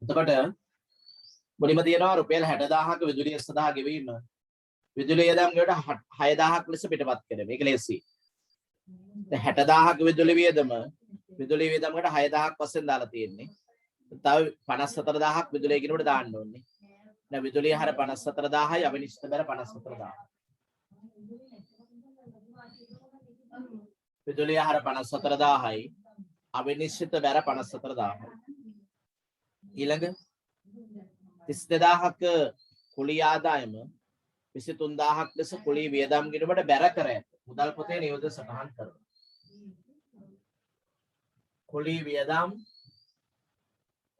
එතකොට මුලින්ම තියෙනවා රුපියල් 60000ක විදුලිය සඳහා ගෙවීම විදුලිය වියදම් වලට 6000ක් ලෙස පිටපත් කරේ. මේක ලේසි. දැන් 60000ක විදුලි වියදම වලට 6000ක් වශයෙන් දාලා තියෙන්නේ. තව 54000ක් විදුලිය කිනුවට දාන්න ඕනේ. දැන් විදුලිය හර 54000යි අවිනිශ්චිත බැල 54000. විදුලිය හර 54000යි අවිනිශ්චිත බැල 54000යි. ඊළඟ 32000ක කුලී ආදායම 23000ක් ලෙස කුලී වියදම් ගිණුමට බැර කර ඇත. මුදල් පොතේ නියෝජ්‍ය සටහන් කරනවා. කුලී වියදම්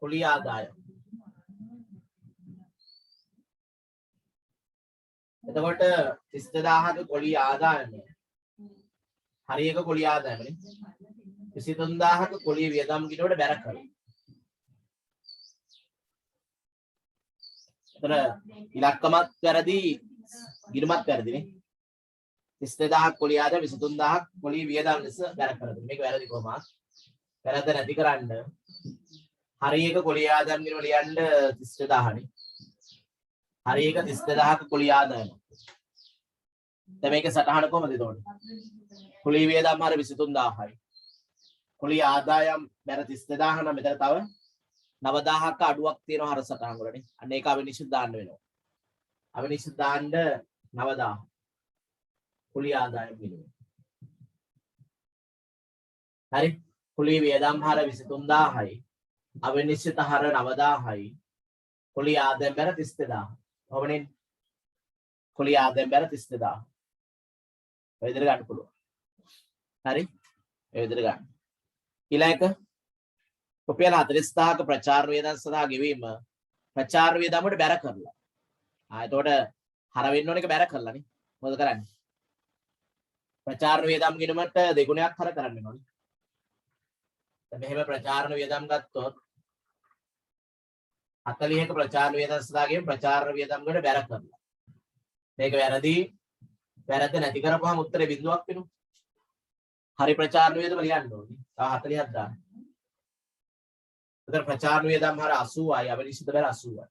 කුලී ආදායම. එතකොට 32000ක කුලී ආදායම හරියක කුලී ආදායමනේ 23000ක කුලී වියදම් ගිණුමට බැර කරනවා. එතන ඉලක්කමත් වැරදි ගිණුමත් වැරදිනේ. 32000ක් කුලී ආදායම 23000ක් කුලී වියදම් ලෙස බැර කරනවා. මේක වැරදි කොහොමද? වැරද්ද නැති කරන්න හරියක කුලී ආදායම ගිණුම ලියන්න 32000නේ. හරියක 32000ක කුලී ආදායම. දැන් මේක සටහන කොහමද එතකොට? කුලී වියදම් හර 23000යි. කුලී ආදායම් බැර 32000 නම් මෙතන තව 9000ක අඩුවක් තියෙනවා හර සටහන් වලනේ. අන්න ඒක අවිනිශ්චිත දාන්න වෙනවා. අවිනිශ්චිත දාන්න 9000. කුලී ආදායම් ගිණුම. හරි. කුලී වියදම් හර 23000යි. අවිනිශ්චිත හර 9000යි. කුලී ආදායම් බැර 32000. කොහොමනේ? කුලී ආදායම් බැර 32000. ඔය විදිහට ගන්න පුළුවන්. හරි. ඔය විදිහට ගන්න. ඊළඟ රුපියල් 40000ක ප්‍රචාර වියදම් සඳහා ගෙවීම ප්‍රචාර වියදම් වලට බැර කරලා. එතකොට හර වෙන්න ඕන එක බැර කරලානේ. මොකද කරන්නේ? ප්‍රචාර වියදම් ගිණුමට දෙගුණයක් හර කරන්න වෙනවනේ. දැන් මෙහෙම ප්‍රචාරණ වියදම් ගත්තොත් 40ක ප්‍රචාර වියදම් සඳහා ගෙවීම ප්‍රචාර වියදම් වලට බැර කරලා. මේක වැරදි. වැරද්ද නැති කරපුවාම උත්තරේ බිඳුවක් වෙනවා. හරි ප්‍රචාරණ වියදම ලියන්න ඕනේ. තව 40ක් දාන්න. එතන ප්‍රචාරණ වියදම් හර 80යි අවිනිශ්චිත බැල 80යි.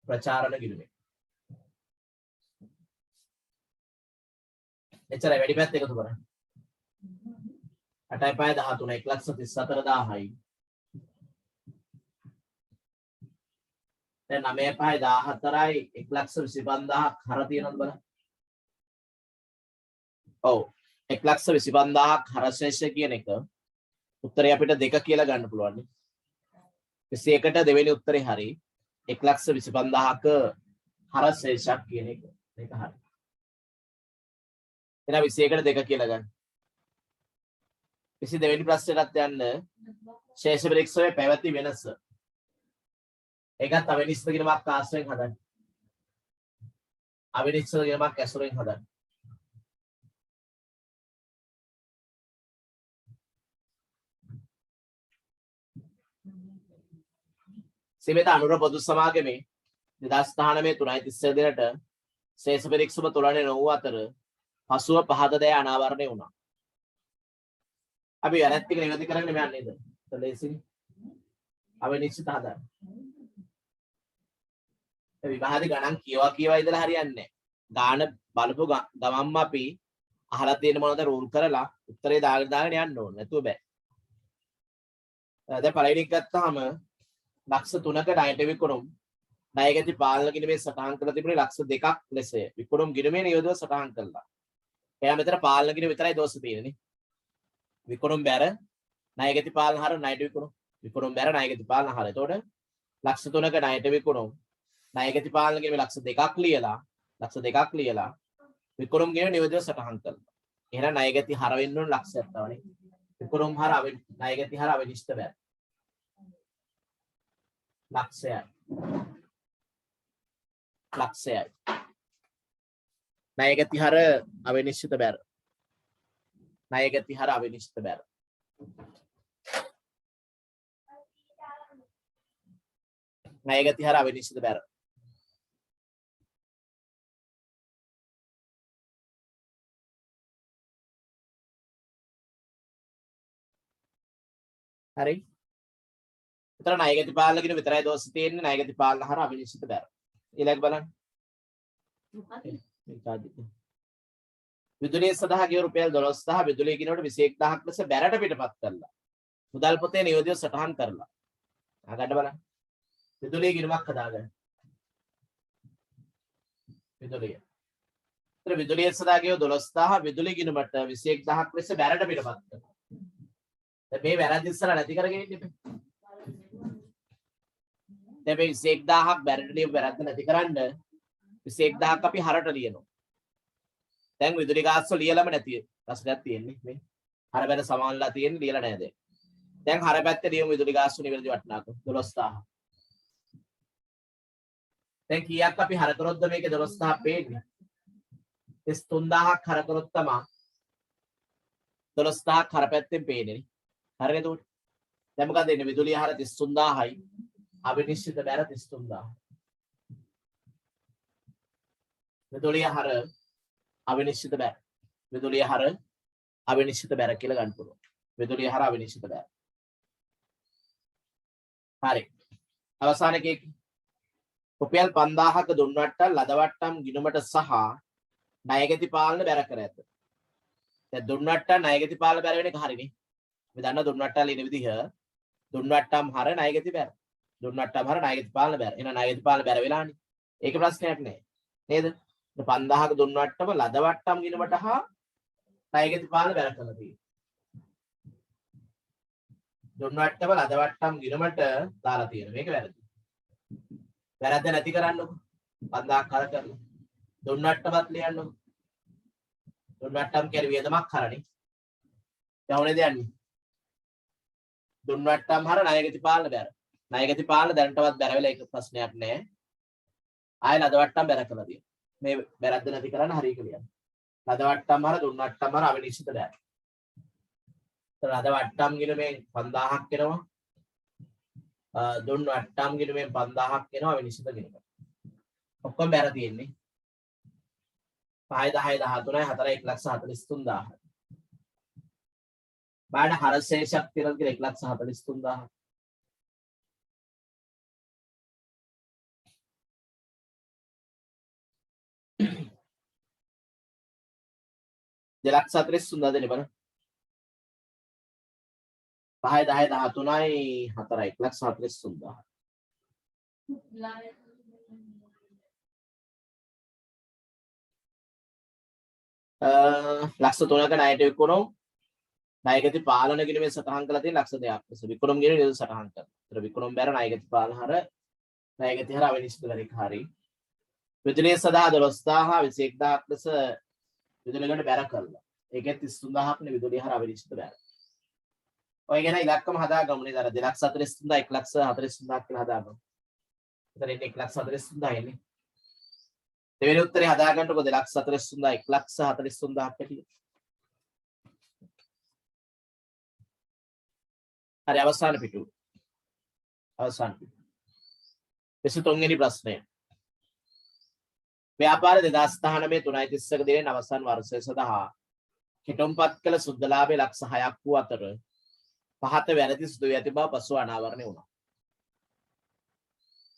ප්‍රචාරණ ගිණුමේ. එච්චරයි වැඩි පැත්ත එකතු කරන්න. 8.13 1,34,000යි. දැන් 9.14යි 1,25,000ක් හර තියෙනවද බලන්න. ඔව් 1,25,000ක් හර ශේෂය කියන එක උත්තරේ අපිට 2 කියලා ගන්න පුළුවන්. 21ට දෙවෙනි උත්තරේ හරි 1,25,000ක හර ශේෂයක් කියන එක. මේක හරි. එහෙනම් 21ට 2 කියලා ගන්න. 22 වෙනි ප්‍රශ්නෙටත් යන්න ශේෂ පරීක්ෂාවේ පැවති වෙනස. ඒකත් අවිනිශ්චිත ගිණුමක් ආශ්‍රයෙන් හදන්න. අවිනිශ්චිත ගිණුමක් ඇසුරෙන් හදන්න. සීමිත අනුර පොදු සමාගමේ 2019 3.30 දිනට ශේෂ පරීක්ෂම තුලනේ නොවූ අතර පසුව පහත දෑ අනාවරණය වුණා. අපි වැරැත් ටික නිවැරදි කරගෙන යන්නේ නේද? ලේසියි. අවිනිශ්චිත හදන්න. විභාගයේ ගණන් කියවා ඉඳලා හරියන්නේ නැහැ. ගාන බලපු ගමම්ම අපි අහලා තියෙන මොනවද රූල් කරලා උත්තරේ දාගෙන යන්න ඕනේ. නැතුව බෑ. දැන් පළවෙනි එක ගත්තාම ලක්ෂ 3ක ණයට විකුණුම් ණයගැති පාලන ගිණුමේ සටහන් කරලා තිබුණේ ලක්ෂ 2ක් ලෙසය. විකුණුම් ගිණුමේ නියෝජ්‍යව සටහන් කළා. එයා මෙතන පාලන ගිණුම විතරයි දෝෂ තියෙන්නේ. විකුණුම් බැර ණයගැති පාලන හර ණයට විකුණුම්. විකුණුම් බැර ණයගැති පාලන හර. එතකොට ලක්ෂ 3ක ණයට විකුණුම් ණයගැති පාලන ගිණුමේ ලක්ෂ 2ක් ලියලා විකුණුම් ගිණුම නියෝජ්‍යව සටහන් කළා. එහෙනම් ණයගැති හර වෙන්න ඕන ලක්ෂයක් තවනේ. විකුණුම් හර ණයගැති හර අවිනිශ්චිත බැර. ලක්ෂයයි. ණයගැති හර අවිනිශ්චිත බැර. ණයගැති හර අවිනිශ්චිත බැර. ණයගැති හර අවිනිශ්චිත බැර. හරි. විතර ණයගති පාලන කියන විතරයි දෝෂ තියෙන්නේ ණයගති පාලන හර අවිනිශ්චිත බැර. ඊළඟ බලන්න. විදුලිය සඳහා ගිය රුපියල් 12000 විදුලිය ගිණුමට 21000ක් ලෙස බැරට පිටපත් කළා. මුදල් පොතේ නියෝජ්‍ය සටහන් කරලා. අහගන්න බලන්න. විදුලිය ගිණුමක් හදාගන්න. විදුලිය. ඒතර විදුලිය සඳහා ගිය 12000 විදුලිය ගිණුමට 21000ක් ලෙස බැරට පිටපත් කළා. දැන් මේ වැරද්ද ඉස්සලා නැති කරගෙන ඉන්නේ. දැන් මේ 21000ක් බැරට ලියපු වැරද්ද නැති කරන්න 21000ක් අපි හරට ලියනවා. දැන් විදුලි ගාස්ව ලියලම නැති ප්‍රශ්නයක් තියෙන්නේ මේ. හර බැල සමානලා තියෙන්නේ ලියලා නැහැ දැන්. දැන් හර පැත්තේ ලියමු විදුලි ගාස්ව නිවැරදි වටිනාකම 12000. දැන් කීයක් අපි හර කරොත්ද මේකේ 12000 පේන්නේ? 33000ක් හර කරොත් තමයි 12000ක් හර පැත්තෙන් පේන්නේ නේ. හරිද උඩ? දැන් මොකද එන්නේ විදුලිය හර 33000යි අවිනිශ්චිත බැර 33000. විදුලිය හර අවිනිශ්චිත බැර. විදුලිය හර අවිනිශ්චිත බැර කියලා ගන්න පුළුවන්. විදුලිය හර අවිනිශ්චිත බැර. හරි. අවසාන එකේ රුපියල් 5000ක දුන්නට ලදවට්ටම් ගිණුමට සහ ණයගති පාලන බැර කර ඇත. දැන් දුන්නට ණයගති පාලන බැර වෙන එක හරිනේ. අපි දන්නා දුන්නට ලියන විදිහ දුන්නට්ටම් හර ණයගති බැර. දුන්නට්ටම් හර ණයගති පාලන බැර. එහෙනම් ණයගති පාලන බැර වෙලානේ. ඒක ප්‍රශ්නයක් නෑ. නේද? 5000ක දුන්නට්ටම ලදවට්ටම් ගිණුමට හා ණයගති පාලන බැර කරලා තියෙනවා. දුන්නට්ටම ලදවට්ටම් ගිණුමට දාලා තියෙනවා. මේක වැරදි. වැරද්ද නැති කරන්නකො. 5000ක් හර කරලා. දුන්නට්ටමත් ලියන්නකො. දුන්නට්ටම් කියන්නේ වියදමක් හරනේ. යවුනේ දෙන්නේ. දුන්නට්ටම් හර ණයගති පාලන බැර. ණයගති පාලන දැනටවත් බැර වෙලා ඒක ප්‍රශ්නයක් නෑ. ආයෙ ලදවට්ටම් බැර කරලා තියෙනවා. මේ වැරද්ද නැති කරන්න හරිය කියලා. ලදවට්ටම් හර දුන්නට්ටම් හර අවිනිශ්චිත බැර. ලදවට්ටම් ගිණුමෙන් 5000ක් එනවා. දුන්නට්ටම් ගිණුමෙන් 5000ක් එනවා අවිනිශ්චිත ගිණුම. ඔක්කොම බැර තියෙන්නේ. 5 10 13 4 143000. බාඩ හර ශේෂයක් තියෙනවා කියලා 143000. දෙලක්ෂ 43000 දෙන්නේ බලන්න. 5 10 13යි 4යි 143000. ලක්ෂ 3ක ණයට විකුණුම් ණයගති පාලන ගිණුමේ සටහන් කරලා තියෙන ලක්ෂ 2ක් ලෙස විකුණුම් ගිණුම නේද සටහන් කරනවා. ඒතර විකුණුම් බැර ණයගති පාලන හර ණයගති හර අවිනිශ්චිත බැරි හරි. විදුලිය සඳහා 12000 21000ක් ලෙස විදුලියට බැර කළා. ඒකෙත් 33000ක් නේ විදුලිය හර අවිනිශ්චිත බැර. ඔය ගැන ඉලක්කම හදාගමු නේද? අර 243000 143000 කියලා හදාගමු. එතන ඉන්නේ 143000 එන්නේ. දෙවෙනි උත්තරේ හදාගන්නකො 243000 143000ක් ඇටියෙ. හරි අවසාන පිටුව. අවසාන පිටුව. 23 වෙනි ප්‍රශ්නය. ව්‍යාපාර 2019 3.30ක දිනෙන් අවසන් වර්ෂය සඳහා කෙටොම්පත් කළ සුද්ධ ලාභය ලක්ෂ 6ක් වූ අතර පහත වැරදි සිදු වී ඇති බව පසුව අනාවරණය වුණා.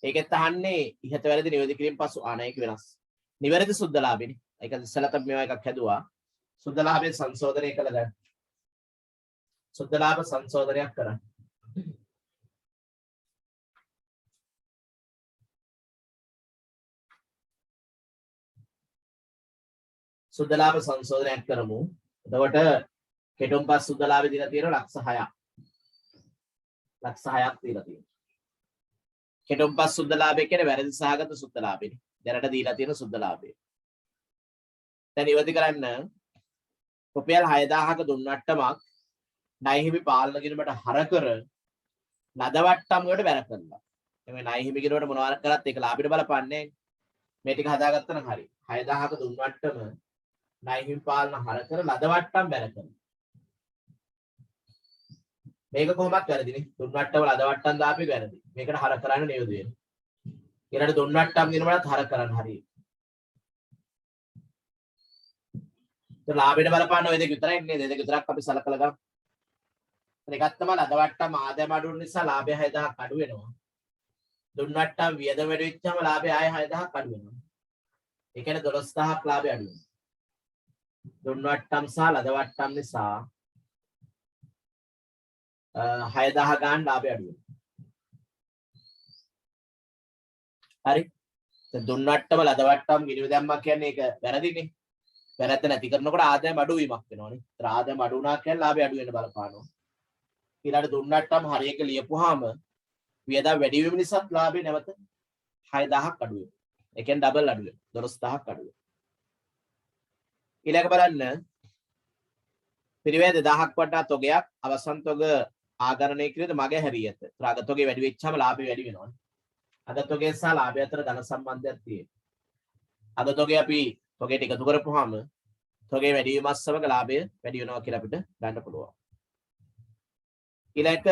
ඒකෙත් අහන්නේ ඉහත වැරදි නිවැරදි කිරීම පසු ආනයක වෙනස්. නිවැරදි සුද්ධ ලාභෙනේ. ඒක ඉස්සෙල්ලා තමයි මේවා එකක් හැදුවා. සුද්ධ ලාභය සංශෝධනය කළ ගන්න. සුද්ධ ලාභ සංශෝධනයක් කරන්න. සුද්ධ ලාභ සංශෝධනයක් කරමු. එතකොට කෙටුම්පත් සුද්ධ ලාභය දීලා තියෙනවා ලක්ෂ 6ක්. ලක්ෂ 6ක් දීලා තියෙනවා. කෙටුම්පත් සුද්ධ ලාභය කියන්නේ වැරදි සහගත සුද්ධ ලාභයනේ. දැනට දීලා තියෙන සුද්ධ ලාභය. දැන් ඉවති කරන්න රුපියල් 6000ක දුන්නට්ටමක් ණයහිමි පාලන ගිණුමට හර කර ලදවට්ටම් වලට බැර කරනවා. මේ ණයහිමි ගිණුමට මොනවාර කරත් ඒක ලාභයට බලපන්නේ. මේ ටික හදාගත්තා නම් හරි. 6000ක දුන්නට්ටම ණයහිමි පාලන හර කර ලදවට්ටම් බැර කරනවා. මේක කොහොමද වැරදිනේ? දුන්නට්ටම ලදවට්ටම් දාපේ වැරදි. මේකට හර කරන්න නියෝජනය වෙනවා. ඊළඟට දුන්නට්ටම් ගිණුමට හර කරන්න හරි. ලාභයට බලපාන ඔය දෙක විතරයි නේද? දෙක විතරක් අපි සලකලා ගමු. ඒකත් තමයි ලදවට්ටම් ආදායම අඩු නිසා ලාභය 6000ක් අඩු වෙනවා. දුන්නට්ටම් වියදම වැඩි වෙච්චාම ලාභය ආයෙ 6000ක් අඩු වෙනවා. ඒ කියන්නේ 12000ක් ලාභය අඩු වෙනවා. දුන්නට්ටම් සහ ලදවට්ටම් නිසා 6000 ගන්න ලාභය අඩු වෙනවා. හරි. දැන් දුන්නට්ටම ලදවට්ටම් ගිණිව දැම්මා කියන්නේ ඒක වැරදිනේ. වැරද්ද නැති කරනකොට ආදායම අඩු වීමක් වෙනවනේ. ඒතර ආදායම අඩු වුණා කියන්නේ ලාභය අඩු වෙන්න බලපානවා. ඊළඟට දුන්නට්ටම් හරියක ලියපුවාම වියදම් වැඩි වීම නිසා ලාභය නැවත 6000ක් අඩු වෙනවා. ඒ කියන්නේ ඩබල් අඩු වෙනවා. 12000ක් අඩු වෙනවා. ඊළඟ බලන්න පිරිවැය 2000ක් වටා තොගයක් අවසන් තොග ආගණනය කිරීමද මගේ හැරිය ඇත. ඒතර අග තොගේ වැඩි වෙච්චාම ලාභය වැඩි වෙනවනේ. අග තොගේ සහ ලාභය අතර ධන සම්බන්ධයක් තියෙනවා. අග තොගේ අපි තොගයට එකතු කරපුවාම තොගේ වැඩි වීමත් සමග ලාභය වැඩි වෙනවා කියලා අපිට ගන්න පුළුවන්. ඊළඟ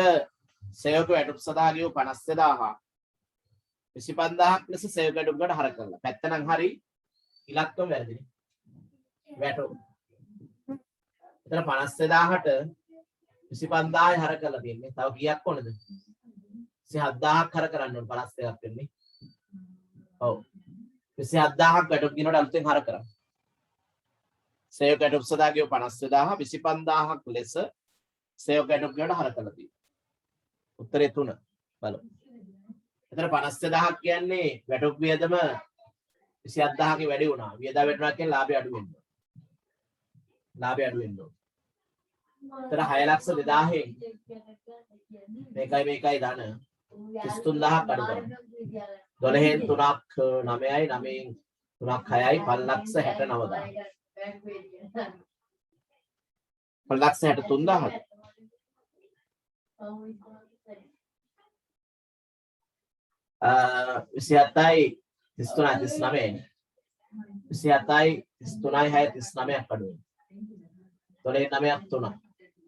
සේවක වැටුප් සඳහා ලියූ 52000 25000ක් ලෙස සේවක වැටුප් ගන්න හර කරලා. පැත්ත නම් හරි ඉලක්කම වැරදිනේ. වැටුප්. එතන 52000ට 25000යි හර කරලා තියෙන්නේ. තව කීයක් ඕනද? 27000ක් හර කරන්න ඕන 52ක් වෙන්නේ. ඔව්. 27000ක් වැටුප් කියනකොට අලුතෙන් හර කරා. සේවක වැටුප් සඳහා ලියූ 52000 25000ක් ලෙස සේවක වැටුප් කියනකොට හර කරලා තියෙනවා. උත්තරේ 3 බලමු. එතන 52000ක් කියන්නේ වැටුප් වියදම 27000කින් වැඩි වුණා. වියදම් වැඩිුණා කියන්නේ ලාභය අඩු වෙනවා. ලාභය අඩු වෙනවා. එතන 6,200000න් මේකයි ධන 33000ක් අඩු කරනවා. 12න් 3ක් 9යි 9න් 3ක් 6යි 5,69,000. 5,63,000. 27යි 33 39යි 27යි 33යි 6 39ක් අඩු වෙනවා. 12 9ක් 3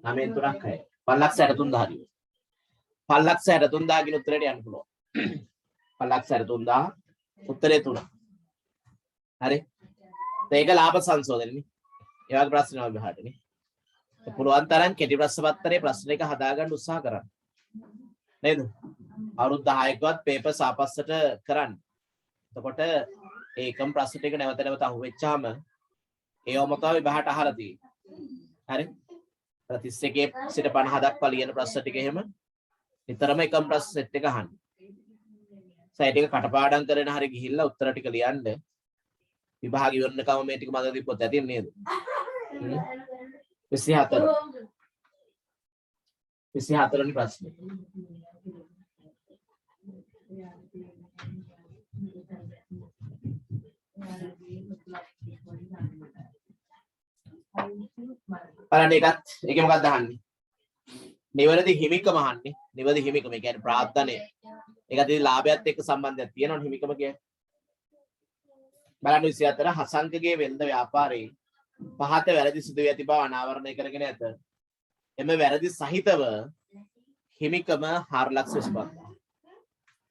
9න් 3ක් 6 5,63,000 හරි. 5,63,000 කියන උත්තරේට යන්න පුළුවන්. 5,63,000 උත්තරේ 3. හරි. ඒක ලාභ සංශෝධනනේ. ඒ වගේ ප්‍රශ්න වල විහාරටනේ. පුළුවන් තරම් කෙටි ප්‍රශ්න පත්‍රයේ ප්‍රශ්න එක හදාගන්න උත්සාහ කරන්න. නේද? අවුරුදු 10කවත් පේපර්ස් ආපස්සට කරන්න. එතකොට ඒකම ප්‍රශ්න ටික නැවත නැවත අහුවෙච්චාම ඒවම තමයි විභාගට අහලා තියෙන්නේ. හරි? 31 සිට 50 දක්වා ලියන ප්‍රශ්න ටික එහෙම නිතරම එකම ප්‍රශ්න සෙට් එක අහන්න. සයිට් එක කටපාඩම් කරගෙන හරි ගිහිල්ලා උත්තර ටික ලියන්න. විභාග ඉවරනකම මේ ටික මතක තිබ්බොත් ඇති නේද? 24 වෙනි ප්‍රශ්නේ. බලන්න ඒකේ මොකක්ද අහන්නේ? නිවැරදි හිමිකම අහන්නේ. නිවැරදි හිමිකම කියන්නේ ප්‍රාර්ථනය. ඒකත් ඉතින් ලාභයත් එක්ක සම්බන්ධයක් තියෙනවනේ හිමිකම කියන්නේ. බලන්න 24 හසංකගේ වෙළඳ ව්‍යාපාරයේ පහත වැරදි සිදු වී ඇති බව අනාවරණය කරගෙන ඇත. එම වැරදි සහිතව හිමිකම 4,25,000.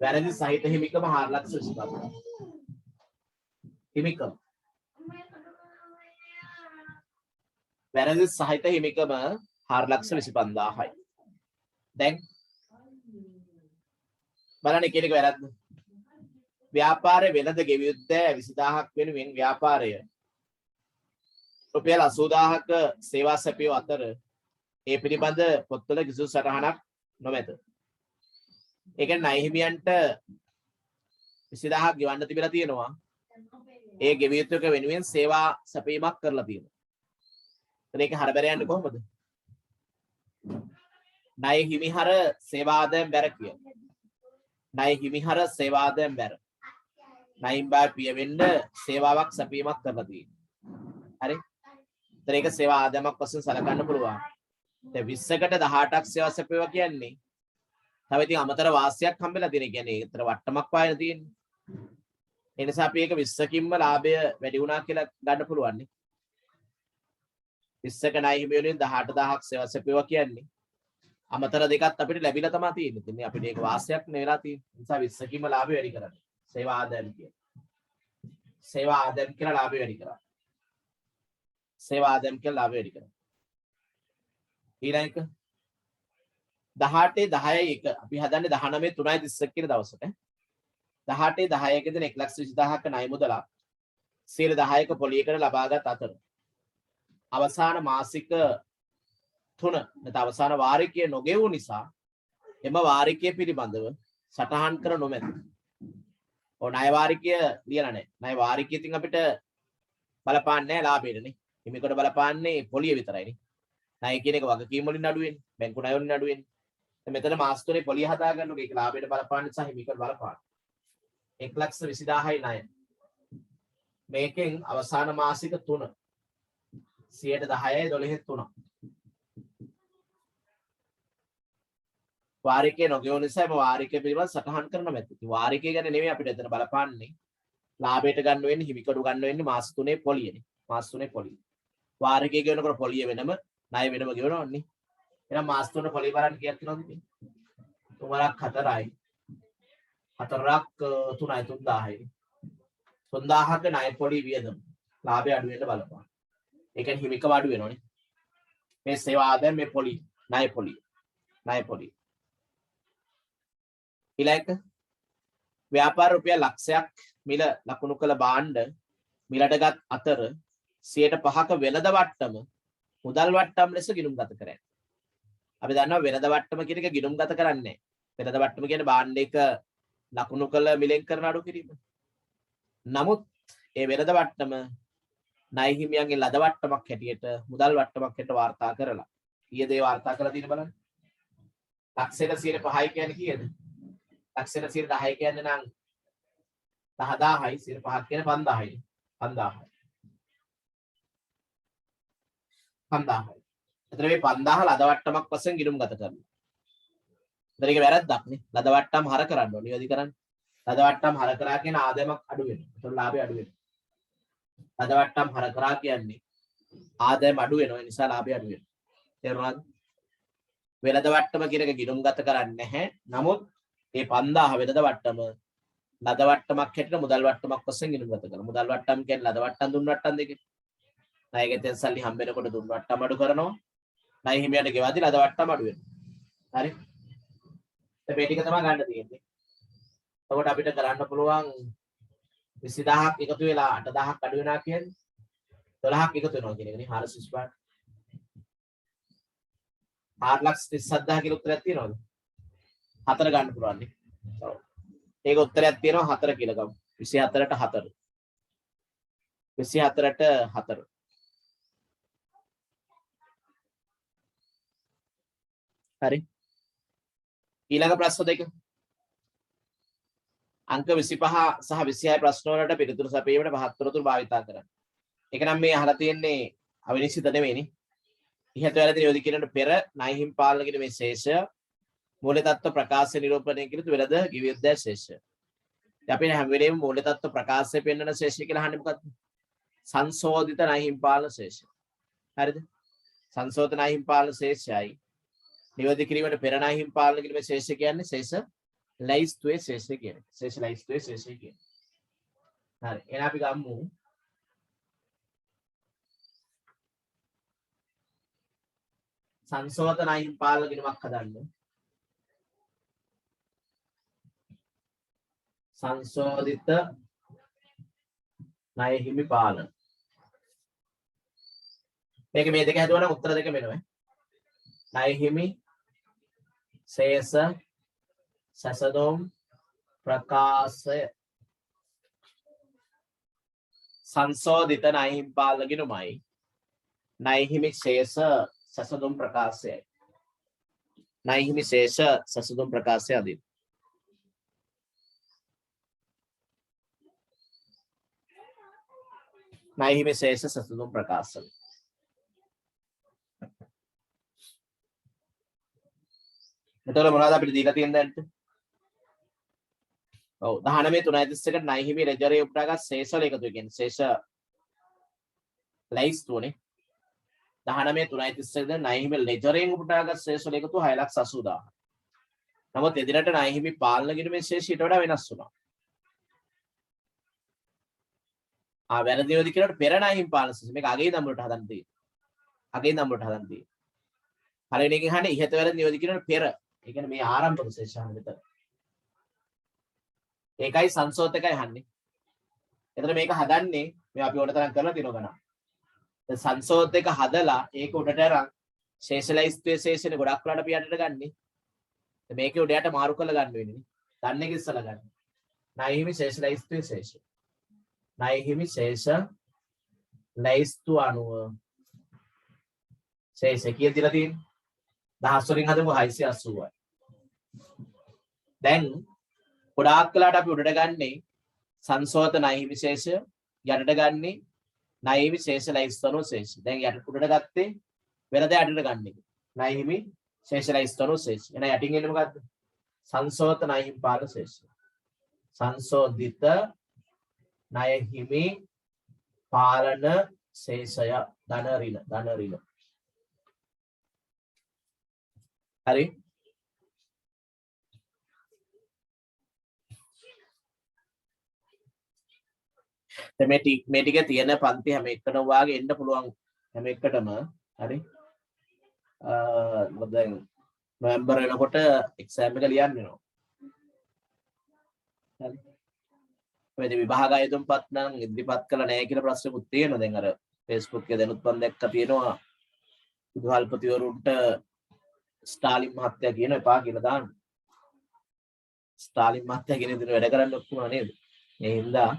වැරදි සහිත හිමිකම 4,25,000. හිමිකම වැරදි සහිත හිමිකම 4,25,000යි. දැන් බලන්න එක එක වැරද්ද. ව්‍යාපාරයේ වෙළඳ ගෙවිය යුත්තේ 20,000ක් වෙනුවෙන් ව්‍යාපාරය රුපියල් 80,000ක සේවා සැපයූ අතර ඒ පිළිබඳ පොත්වල කිසිදු සටහනක් නොමැත. ඒ කියන්නේ ණය හිමියන්ට 20,000ක් ගෙවන්න තිබිලා තියෙනවා. ඒ ගෙවිය යුතු එක වෙනුවෙන් සේවා සැපීමක් කරලා තියෙනවා. එතන ඒක හරබැර යන්නේ කොහොමද? ණය හිමිහර සේවා ආදායම් බැර කිය. ණය හිමිහර සේවා ආදායම් බැර. ණයින් බා පියවෙන්න සේවාවක් සැපීමක් කරලා තියෙනවා. හරි? එතන ඒක සේවා ආදායමක් වශයෙන් සලකන්න පුළුවන්. දැන් 20කට 18ක් සේවා සැපේවා කියන්නේ තව ඉතින් අමතර වාසියක් හම්බෙලා තියෙන. කියන්නේ ඒතර වට්ටමක් වායන තියෙන්නේ. ඒ නිසා අපි ඒක 20කින්ම ලාභය වැඩි වුණා කියලා ගන්න පුළුවන් නේ. 20ක ණය හිමි වලින් 18000ක් සේවා සැපේවා කියන්නේ අමතර දෙකක් අපිට ලැබිලා තමයි තියෙන්නේ. ඉතින් අපිට ඒක වාසියක් නෙවෙලා තියෙන්නේ. ඒ නිසා 20කින්ම ලාභය වැඩි කරන්න. සේවා ආදායම කියන්නේ. සේවා ආදායම කියලා ලාභය වැඩි කරා. සේවා ආදායම කියලා ලාභය වැඩි කරා. ඊළඟ 18 10 1 අපි හදන්නේ 19 3යි 30 කියන දවසට 18 10 1 දින 1,20,000ක ණය මුදලක් 10%ක පොලියකට ලබාගත් අතර අවසාන මාසික 3 නැත්නම් අවසාන වාරිකය නොගෙවු නිසා එම වාරිකය පිළිබඳව සටහන් කර නොමැත. ඔය ණය වාරිකය ලියලා නැහැ. ණය වාරිකය ඉතින් අපිට බලපාන්නේ නැහැ ලාභයටනේ. හිමිකොට බලපාන්නේ පොලිය විතරයිනේ. ණය කියන එක වගකීම් වලින් අඩු වෙන්නේ. බැංකු ණය වලින් අඩු වෙන්නේ. මෙතන මාස 3 පොලිය හදා ගන්නකොට ඒක ලාභයට බලපාන්නේ සහ හිමිකට බලපාන්නේ. 1,20,000යි ණය. මේකෙන් අවසාන මාසික 3 10යි 12 3 වාරිකය නොගෙවු නිසා එම වාරිකය පිළිබඳ සටහන් කරන්න මැති. ඉතින් වාරිකය ගැන නෙමෙයි අපිට එතන බලපාන්නේ. ලාභයට ගන්න වෙන්නේ හිමිකඩු ගන්න වෙන්නේ මාස 3 පොලියනේ. මාස 3 පොලිය. වාරිකය ගෙවනකොට පොලිය වෙනම ණය වෙනම ගෙවනවන්නේ. එහෙනම් මාස 3 පොලිය බලන්න කීයක් තියෙනවද ඉතින්? 3ක් 4යි. 4ක් 3යි 3000යි. 3000ක ණය පොලිය වියදම. ලාභය අඩු වෙන්න බලපාන. ඒ කියන්නේ හිමිකම අඩු වෙනවනේ. මේ සේවා ආදායම මේ පොලිය ණය පොලිය. ණය පොලිය. ඊළඟ ව්‍යාපාර රුපියල් ලක්ෂයක් මිල ලකුණු කළ භාණ්ඩ මිලටගත් අතර 5%ක වෙළඳ වට්ටම මුදල් වට්ටම් ලෙස ගිණුම්ගත කරයි. අපි දන්නවා වෙළඳ වට්ටම කියන එක ගිණුම්ගත කරන්නේ නැහැ. වෙළඳ වට්ටම කියන්නේ භාණ්ඩයක ලකුණු කළ මිලෙන් කරන අඩු කිරීම. නමුත් ඒ වෙළඳ වට්ටම ණය හිමියන්ගේ ලද වට්ටමක් හැටියට මුදල් වට්ටමක් හැටියට වාර්තා කරලා කීයද ඒ වාර්තා කරලා තියෙන බලන්න. ලක්ෂයට 5% කියන්නේ කීයද? ලක්ෂයට 10 කියන්නේ නම් 10000යි 5ක් කියන්නේ 5000යි 5000යි 5000යි. එතන මේ 5000 ලද වට්ටමක් වශයෙන් ගිණුම්ගත කරනවා. එතන ඒක වැරද්දක් නේ. ලද වට්ටම් හර කරන්න ඕනේ. නිවැරදි කරන්න. ලද වට්ටම් හර කරා කියන ආදායමක් අඩු වෙනවා. එතන ලාභය අඩු වෙනවා. ලද වට්ටම් හර කරා කියන්නේ ආදායම අඩු වෙනවා. ඒ නිසා ලාභය අඩු වෙනවා. තේරුණාද? වෙළඳ වට්ටම කියන එක ගිණුම්ගත කරන්නේ නැහැ. නමුත් මේ 5000 වෙළඳ වට්ටම ලද වට්ටමක් හැටියට මුදල් වට්ටමක් වශයෙන් ගිණුම්ගත කරනවා. මුදල් වට්ටම් කියන්නේ ලද වට්ටම් දුන් වට්ටම් දෙකේ. ණයගෙන් සල්ලි හම්බ වෙනකොට දුන් වට්ටම් අඩු කරනවා. ණය හිමියට ගෙවද්දි ලද වට්ටම් අඩු වෙනවා. හරි. මේ ටික තමයි ගන්න තියෙන්නේ. එතකොට අපිට කරන්න පුළුවන් 20000ක් එකතු වෙලා 8000ක් අඩු වෙනවා කියන්නේ 12ක් එකතු වෙනවා කියන එකනේ 435. 4,37,000 කියලා උත්තරයක් තියෙනවද? 4 ගන්න පුළුවන් නේ. ඔව්. ඒක උත්තරයක් තියෙනවා 4 කියලා ගමු. 24ට 4. 24ට 4. හරි. ඊළඟ ප්‍රශ්න දෙක. අංක 25 සහ 26 ප්‍රශ්න වලට පිළිතුරු සපයීමට පහත් තොරතුරු භාවිතා කරන්න. ඒක නම් මේ අහලා තියෙන්නේ අවිනිශ්චිත නෙවෙයිනේ. ඉහත වැරදි නියෝජි කිරීමට පෙර ණය හිමි පාලන කිරීමේ ශේෂය මූල්‍ය තත්ත්ව ප්‍රකාශය නිරූපණය කිරීම වෙලද ගිවියුද්දේ ශේෂය. අපි හැම වෙලේම මූල්‍ය තත්ත්ව ප්‍රකාශය පෙන්වන ශේෂය කියලා අහන්නේ මොකක්ද? සංශෝධිත ණය හිමි පාලන ශේෂය. හරිද? සංශෝධිත ණය හිමි පාලන ශේෂයයි නියෝජි කිරීමට පෙර ණය හිමි පාලන කිරීමේ ශේෂය කියන්නේ ශේෂ ලැයිස්තුවේ ශේෂය කියන්නේ. ශේෂ ලැයිස්තුවේ ශේෂය කියන්නේ. හරි. එහෙනම් අපි ගමු සංශෝධන ණය හිමි පාලන කිරීමක් හදන්න. සංශෝධිත ණය හිමි පාලන. මේක මේ දෙක හැදුවා නම් උත්තර දෙක වෙනවා. ණය හිමි ශේෂ සසදොම් ප්‍රකාශය සංශෝධිත ණය හිමි පාලන ගිණුමයි ණය හිමි ශේෂ සසදොම් ප්‍රකාශයයි. ණය හිමි ශේෂ සසදොම් ප්‍රකාශය අදින්. ණය හිමි ශේෂ සසදොම් ප්‍රකාශය. එතකොට මොනවද අපිට දීලා තියෙන දැන්ට? ඔව් 19 3:31කට ණය හිමි ලෙජරේ උපුටාගත් ශේෂ වල එකතු කියන්නේ ශේෂ ලැයිස්තුවනේ. 19 3:31 ණය හිමි ලෙජරෙන් උපුටාගත් ශේෂ වල එකතු 6,80,000. නමුත් එදිනට ණය හිමි පාලන කිරීමේ ශේෂ ඊට වඩා වෙනස් වුණා. වැරදි නියෝජි කියනකොට පෙර ණය හිමි පාලන ශේෂ මේක අගේ නම් වලට හදන්න තියෙන්නේ. අගේ නම් වලට හදන්න තියෙන්නේ. පළවෙනි එකෙන් අහන්නේ ඉහත වැරදි නියෝජ්‍ය කියනකොට පෙර. ඒ කියන්නේ මේ ආරම්භක ශේෂාන විතර. ඒකයි සංසෝතකයි අහන්නේ. එතන මේක හදන්නේ මේ අපි ඕන තරම් කරලා තියෙනවා ගණන්. දැන් සංසෝතක හදලා ඒක උඩට අරන් ශේෂලයිස්ත්වයේ ශේෂනේ ගොඩක් වලට පියන්නට ගන්නේ. මේකේ උඩයට මාරු කරලා ගන්න වෙන්නේ නේ. දන්නේ කිස්සලා ගන්න. නයිහිමි ශේෂලයිස්ත්වයේ ශේෂ. නයිහිමි ශේෂ ලයිස්තු අනුව ශේෂ කීයද කියලා තියෙන්නේ? 10 වලින් හදමු 680යි. දැන් ගොඩාක් වෙලාට අපි උඩට ගන්නේ සංසෝත නයිහිමි ශේෂ යටට ගන්නේ නයිහිමි ශේෂ ලයිස්තු අනුව ශේෂ. දැන් යට උඩට ගත්තේ වෙනද යටට ගන්න එක. නයිහිමි ශේෂ ලයිස්තු අනුව ශේෂ. එන යටින් එන්නේ මොකද්ද? සංසෝත නයිහිමි පාල ශේෂ. සංසෝධිත නයහිමි පාලන ශේෂය ධන ඍණ. හරි. දැන් මේ ටික තියෙන පන්ති හැම එකටම වාගේ එන්න පුළුවන් හැම එකටම. හරි. මොකද දැන් නොවැම්බර් වෙනකොට එක්සෑම් එක ලියන්න වෙනවා. හරි. මේ විභාග ආයතනපත් නම් ඉදිරිපත් කළා නැහැ කියලා ප්‍රශ්නකුත් තියෙනවා. දැන් අර Facebook එකේ දැනුත් මම දැක්ක තියෙනවා විදුහල්පතිවරුන්ට ස්ටාලින් මහත්තයා කියන එපා කියලා දාන්න. ස්ටාලින් මහත්තයා කියන දේ වැඩ කරන්න ඔක්කොම නේද? ඒ හින්දා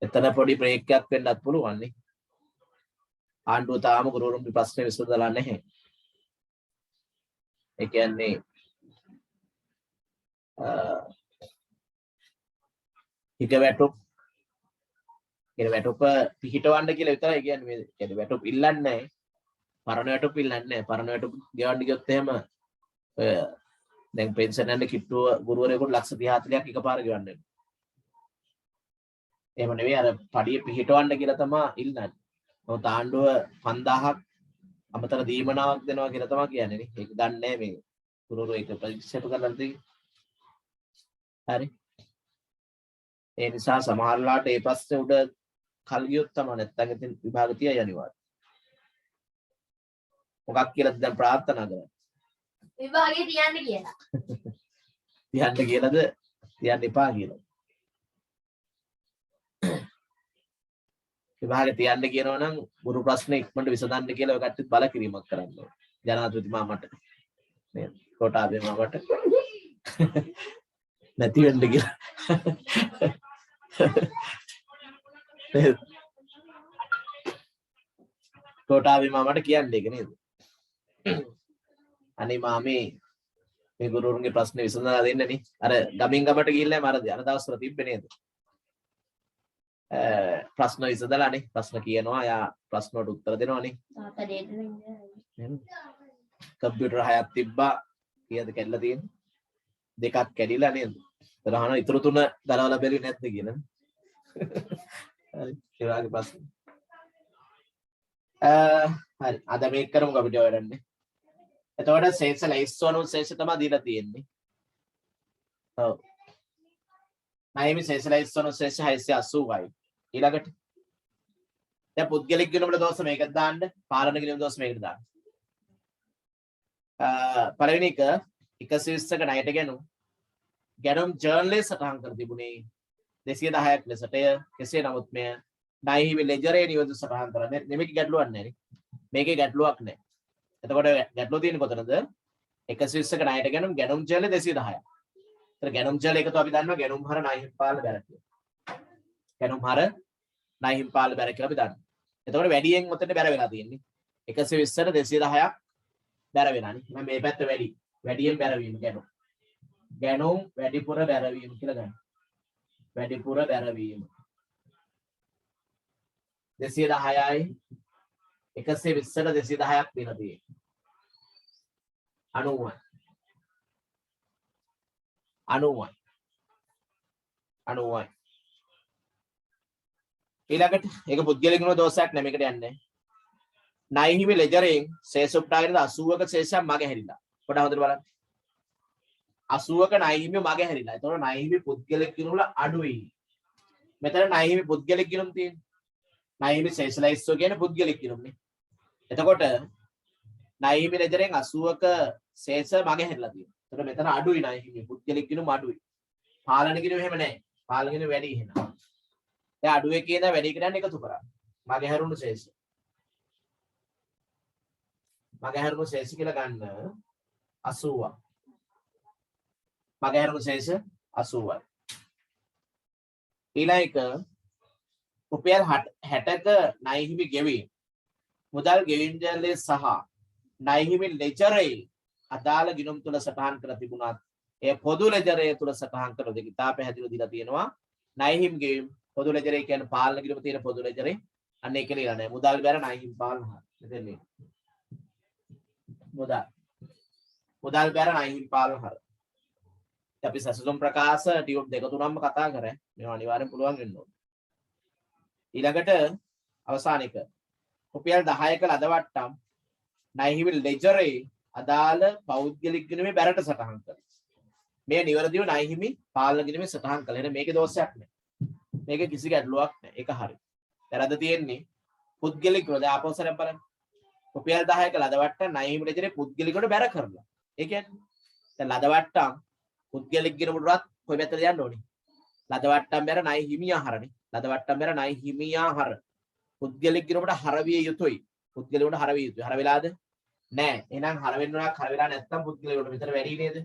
එතන පොඩි බ්‍රේක් එකක් වෙන්නත් පුළුවන් නේ. ආණ්ඩුව තාම ගුරුවරුන්ගේ ප්‍රශ්න විසඳලා නැහැ. ඒ කියන්නේ හිත වැටුප් පිහිටවන්න කියලා විතරයි කියන්නේ. මේ කියන්නේ වැටුප් ඉල්ලන්නේ නැහැ. පරණ වැටුප් ඉල්ලන්නේ නැහැ. පරණ වැටුප් ගෙවන්න ගියොත් එහෙම දැන් පෙන්ෂන් යන කිට්ටුව ගුරුවරයෙකුට ලක්ෂ 30 40ක් එකපාර ගෙවන්න වෙනවා. එහෙම නෙවෙයි අර පඩිය පිහිටවන්න කියලා තමයි ඉල්ලන්නේ. මොකද ආණ්ඩුව 5000ක් අමතර දීමනාවක් දෙනවා කියලා තමයි කියන්නේ නේ. ඒක ගන්න නැහැ මේ ගුරුවරු ඒක ප්‍රතික්ෂේප කරලා තියෙන්නේ. හරි. ඒ නිසා සමහරලාට ඒ ප්‍රශ්නේ උඩ කල් ගියොත් තමයි නැත්තම් ඉතින් විභාග තියයි අනිවාර්යයෙන්. මොකක් කියලාද දැන් ප්‍රාර්ථනා කරන්නේ? විභාගේ තියන්න කියලා. තියන්න කියලාද? තියන්න එපා කියලා. විභාගේ තියන්න කියනවා නම් ගුරු ප්‍රශ්න ඉක්මනට විසඳන්න කියලා ඔය කට්ටියත් බල කිරීමක් කරන්න ඕනේ. ජනාධිපතිතුමා මට නේද? කොටාබේ මාමට නැති වෙන්න කියලා. කොටාබේ මාමට කියන්නේ ඒක නේද? අනේ මාමේ මේ ගුරුවරුන්ගේ ප්‍රශ්න විසඳලා දෙන්න නේ. අර ගමින් ගමට ගිහිල්ලා මම අර දවස්වල තිබ්බේ නේද? ප්‍රශ්න විසඳලානේ. ප්‍රශ්න කියනවා. යා ප්‍රශ්න වලට උත්තර දෙනවානේ. තාත්තා දෙන්න නේද? කම්පියුටර් 6ක් තිබ්බා. කීයද කැඩලා තියෙන්නේ? 2ක් කැඩිලා නේද? ඒතර අහන ඉතුරු 3 ගලවලා බැලුවේ නැද්ද කියලා. හරි. ඒ වගේ ප්‍රශ්න. හරි. අද මේක කරමු අපිට වැඩන්නේ. එතකොට ශේෂ ලයිස්තු අනුව ශේෂ තමයි දීලා තියෙන්නේ. ඔව්. නයිමි ශේෂ ලයිස්තු අනුව ශේෂ 680යි. ඊළඟට දැන් පුද්ගලික ගුණ වල දෝෂ මේකට දාන්න, පාලන ගුණ දෝෂ මේකට දාන්න. පළවෙනි එක 120ක ණයට ගැනුම් ජර්නලේ සටහන් කර තිබුණේ 210ක් ලෙසට. කෙසේ නමුත් මෙය ණයෙහි ලෙජරේ නියෝජ සටහන් කරන්නේ නෙමෙයි. ගැටලුවක් නැහැ නේ. මේකේ ගැටලුවක් නැහැ. එතකොට ගැටලුව තියෙන්නේ කොතනද? 120ක ණයට ගැනුම් ජර්නලේ 210ක්. ඒතර ගැනුම් ජර්නල එකතු අපි දන්නවා ගැනුම් හර ණයෙහි පාල බැර කියලා. ගැනුම් හර ණයෙහි පාල බැර කියලා අපි දන්නවා. එතකොට වැඩියෙන් මොතෙන්ද බැර වෙලා තියෙන්නේ? 120ට 210ක් බැර වෙනානේ. මම මේ පැත්ත වැඩියෙන් බැරවීම ගැනුම් වැඩිපුර බැරවීම කියලා ගන්න. වැඩිපුර බැරවීම 210යි 120ට 210ක් වෙන තියෙන්නේ 90යි 90යි ඊළඟට ඒක පුද්ගලික ගුණ දෝෂයක් නෙමෙයිකට යන්නේ. ණයෙහි ලෙජරෙන් ශේෂ උප්‍රායන 80ක ශේෂයක් මගේ හැරිලා. පොඩ්ඩක් හොඳට බලන්න. 80ක ණයෙහි මගේ හැරිලා. ඒතකොට ණයෙහි පුද්ගලික ගුණ වල අඩුයි. මෙතන ණයෙහි පුද්ගලික ගුණ තියෙන්නේ. ණයෙහි ශේෂ ලයිස්තු කියන්නේ පුද්ගලික ගුණනේ. එතකොට ණය හිමි ලෙජරෙන් 80ක ශේෂ මගේ හැදලා තියෙනවා. ඒතර මෙතන අඩුයි ණය හිමි. පුද්ගලික ගිණුම අඩුයි. පාලන ගිණුම එහෙම නැහැ. පාලන ගිණුම වැඩි එහෙනම්. දැන් අඩු එකේ ඉඳන් වැඩි එකට යන එකතු කරා. මගේ හැරුණු ශේෂ. මගේ හැරුණු ශේෂ කියලා ගන්න 80ක්. මගේ හැරුණු ශේෂ 80යි. ඊළඟ එක රුපියල් 60ක ණය හිමි ගෙවීම. මුදල් ගෙවීම් ජලයේ සහ ණය හිමි ලෙජරේ අදාළ ගිණුම් තුල සටහන් කර තිබුණත් ඒ පොදු ලෙජරේ තුල සටහන් කර දෙක ඉතා පැහැදිලිව දීලා තියෙනවා. ණය හිමි ගෙවීම් පොදු ලෙජරේ කියන්නේ පාලන ගිණුම තියෙන පොදු ලෙජරේ. අන්න ඒක ලියලා නැහැ. මුදල් බැර ණය හිමි පාලන හර. මෙතන ලියන්න. මුදල් බැර ණය හිමි පාලන හර. අපි සසුම් ප්‍රකාශ ටියුබ් දෙක තුනක්ම කතා කරා. මේවා අනිවාර්යෙන් පුළුවන් වෙන්න ඕනේ. ඊළඟට අවසාන එක රුපියල් 10ක ලද වට්ටම් ණය හිමි ලෙජරේ අදාළ පෞද්ගලික ගිණුමේ බැරට සටහන් කරනවා. මේ නිවැරදිව ණය හිමි පාලන ගිණුමේ සටහන් කළා. එහෙනම් මේකේ දෝෂයක් නැහැ. මේකේ කිසි ගැටලුවක් නැහැ. ඒක හරි. වැරද්ද තියෙන්නේ පුද්ගලික ගිණුම. දැන් ආපස්සට බලන්න. රුපියල් 10ක ලද වට්ටම් ණය හිමි ලෙජරේ පුද්ගලිකට බැර කරලා. ඒ කියන්නේ දැන් ලද වට්ටම් පුද්ගලික ගිණුමටවත් කොයි පැත්තට යන්න ඕනේ? ලද වට්ටම් බැර ණය හිමියා හරනේ. ලද වට්ටම් බැර ණය හිමියා හර. පුද්ගලික ගිණුමට හරවිය යුතුයි. පුද්ගලිකට හරවිය යුතුයි. හර වෙලාද? නෑ. එහෙනම් හර වෙන්න උනක් හර වෙලා නැත්නම් පුද්ගලිකට විතර වැඩි නේද?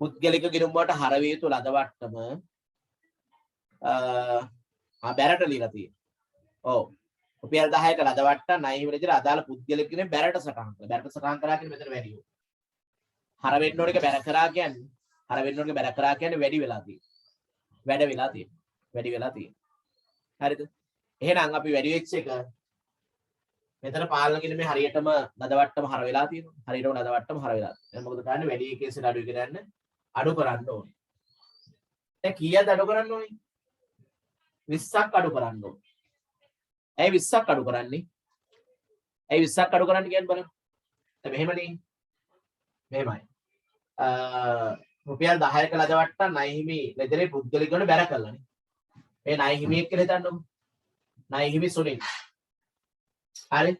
පුද්ගලික ගිණුම වලට හරවිය යුතු ලද වට්ටම බැරට ලියලා තියෙනවා. ඔව්. රුපියල් 10ක ලද වට්ටම් ණය හිමි ලෙජරේ අදාළ පුද්ගලික ගිණුමේ බැරට සටහන් කරලා. බැරට සටහන් කරා කියන්නේ මෙතන වැඩි වෙනවා. හර වෙන්න ඕන එක බැර කරා කියන්නේ හර වෙන්න ඕන එක බැර කරා කියන්නේ වැඩි වෙලා තියෙනවා. වැඩ වෙලා තියෙනවා. වැඩි වෙලා තියෙනවා. හරිද? එහෙනම් අපි වැඩි වෙච්ච එක මෙතන පාලන ගිණුමේ හරියටම ලද වට්ටම හර වෙලා තියෙනවා. හරියටම ලද වට්ටම හර වෙලා තියෙනවා. එහෙනම් මොකද කරන්නේ? වැඩි එකේ ඉස්සෙල්ලා අඩු එක ගන්න අඩු කරන්න ඕනේ. දැන් කීයද අඩු කරන්න ඕනේ? 20ක් අඩු කරන්න ඕනේ. ඇයි 20ක් අඩු කරන්නේ? ඇයි 20ක් අඩු කරන්න කියන්නේ බලන්න. දැන් මෙහෙමනේ. මෙහෙමයි. රුපියල් 10ක ලද වට්ටම් ණය හිමි ලෙජරේ පුද්ගලික ගුණ බැර කළානේ. මේ ණය හිමියෙක් කියලා හිතන්නකො. ණය හිමි සුනිල්. හරි.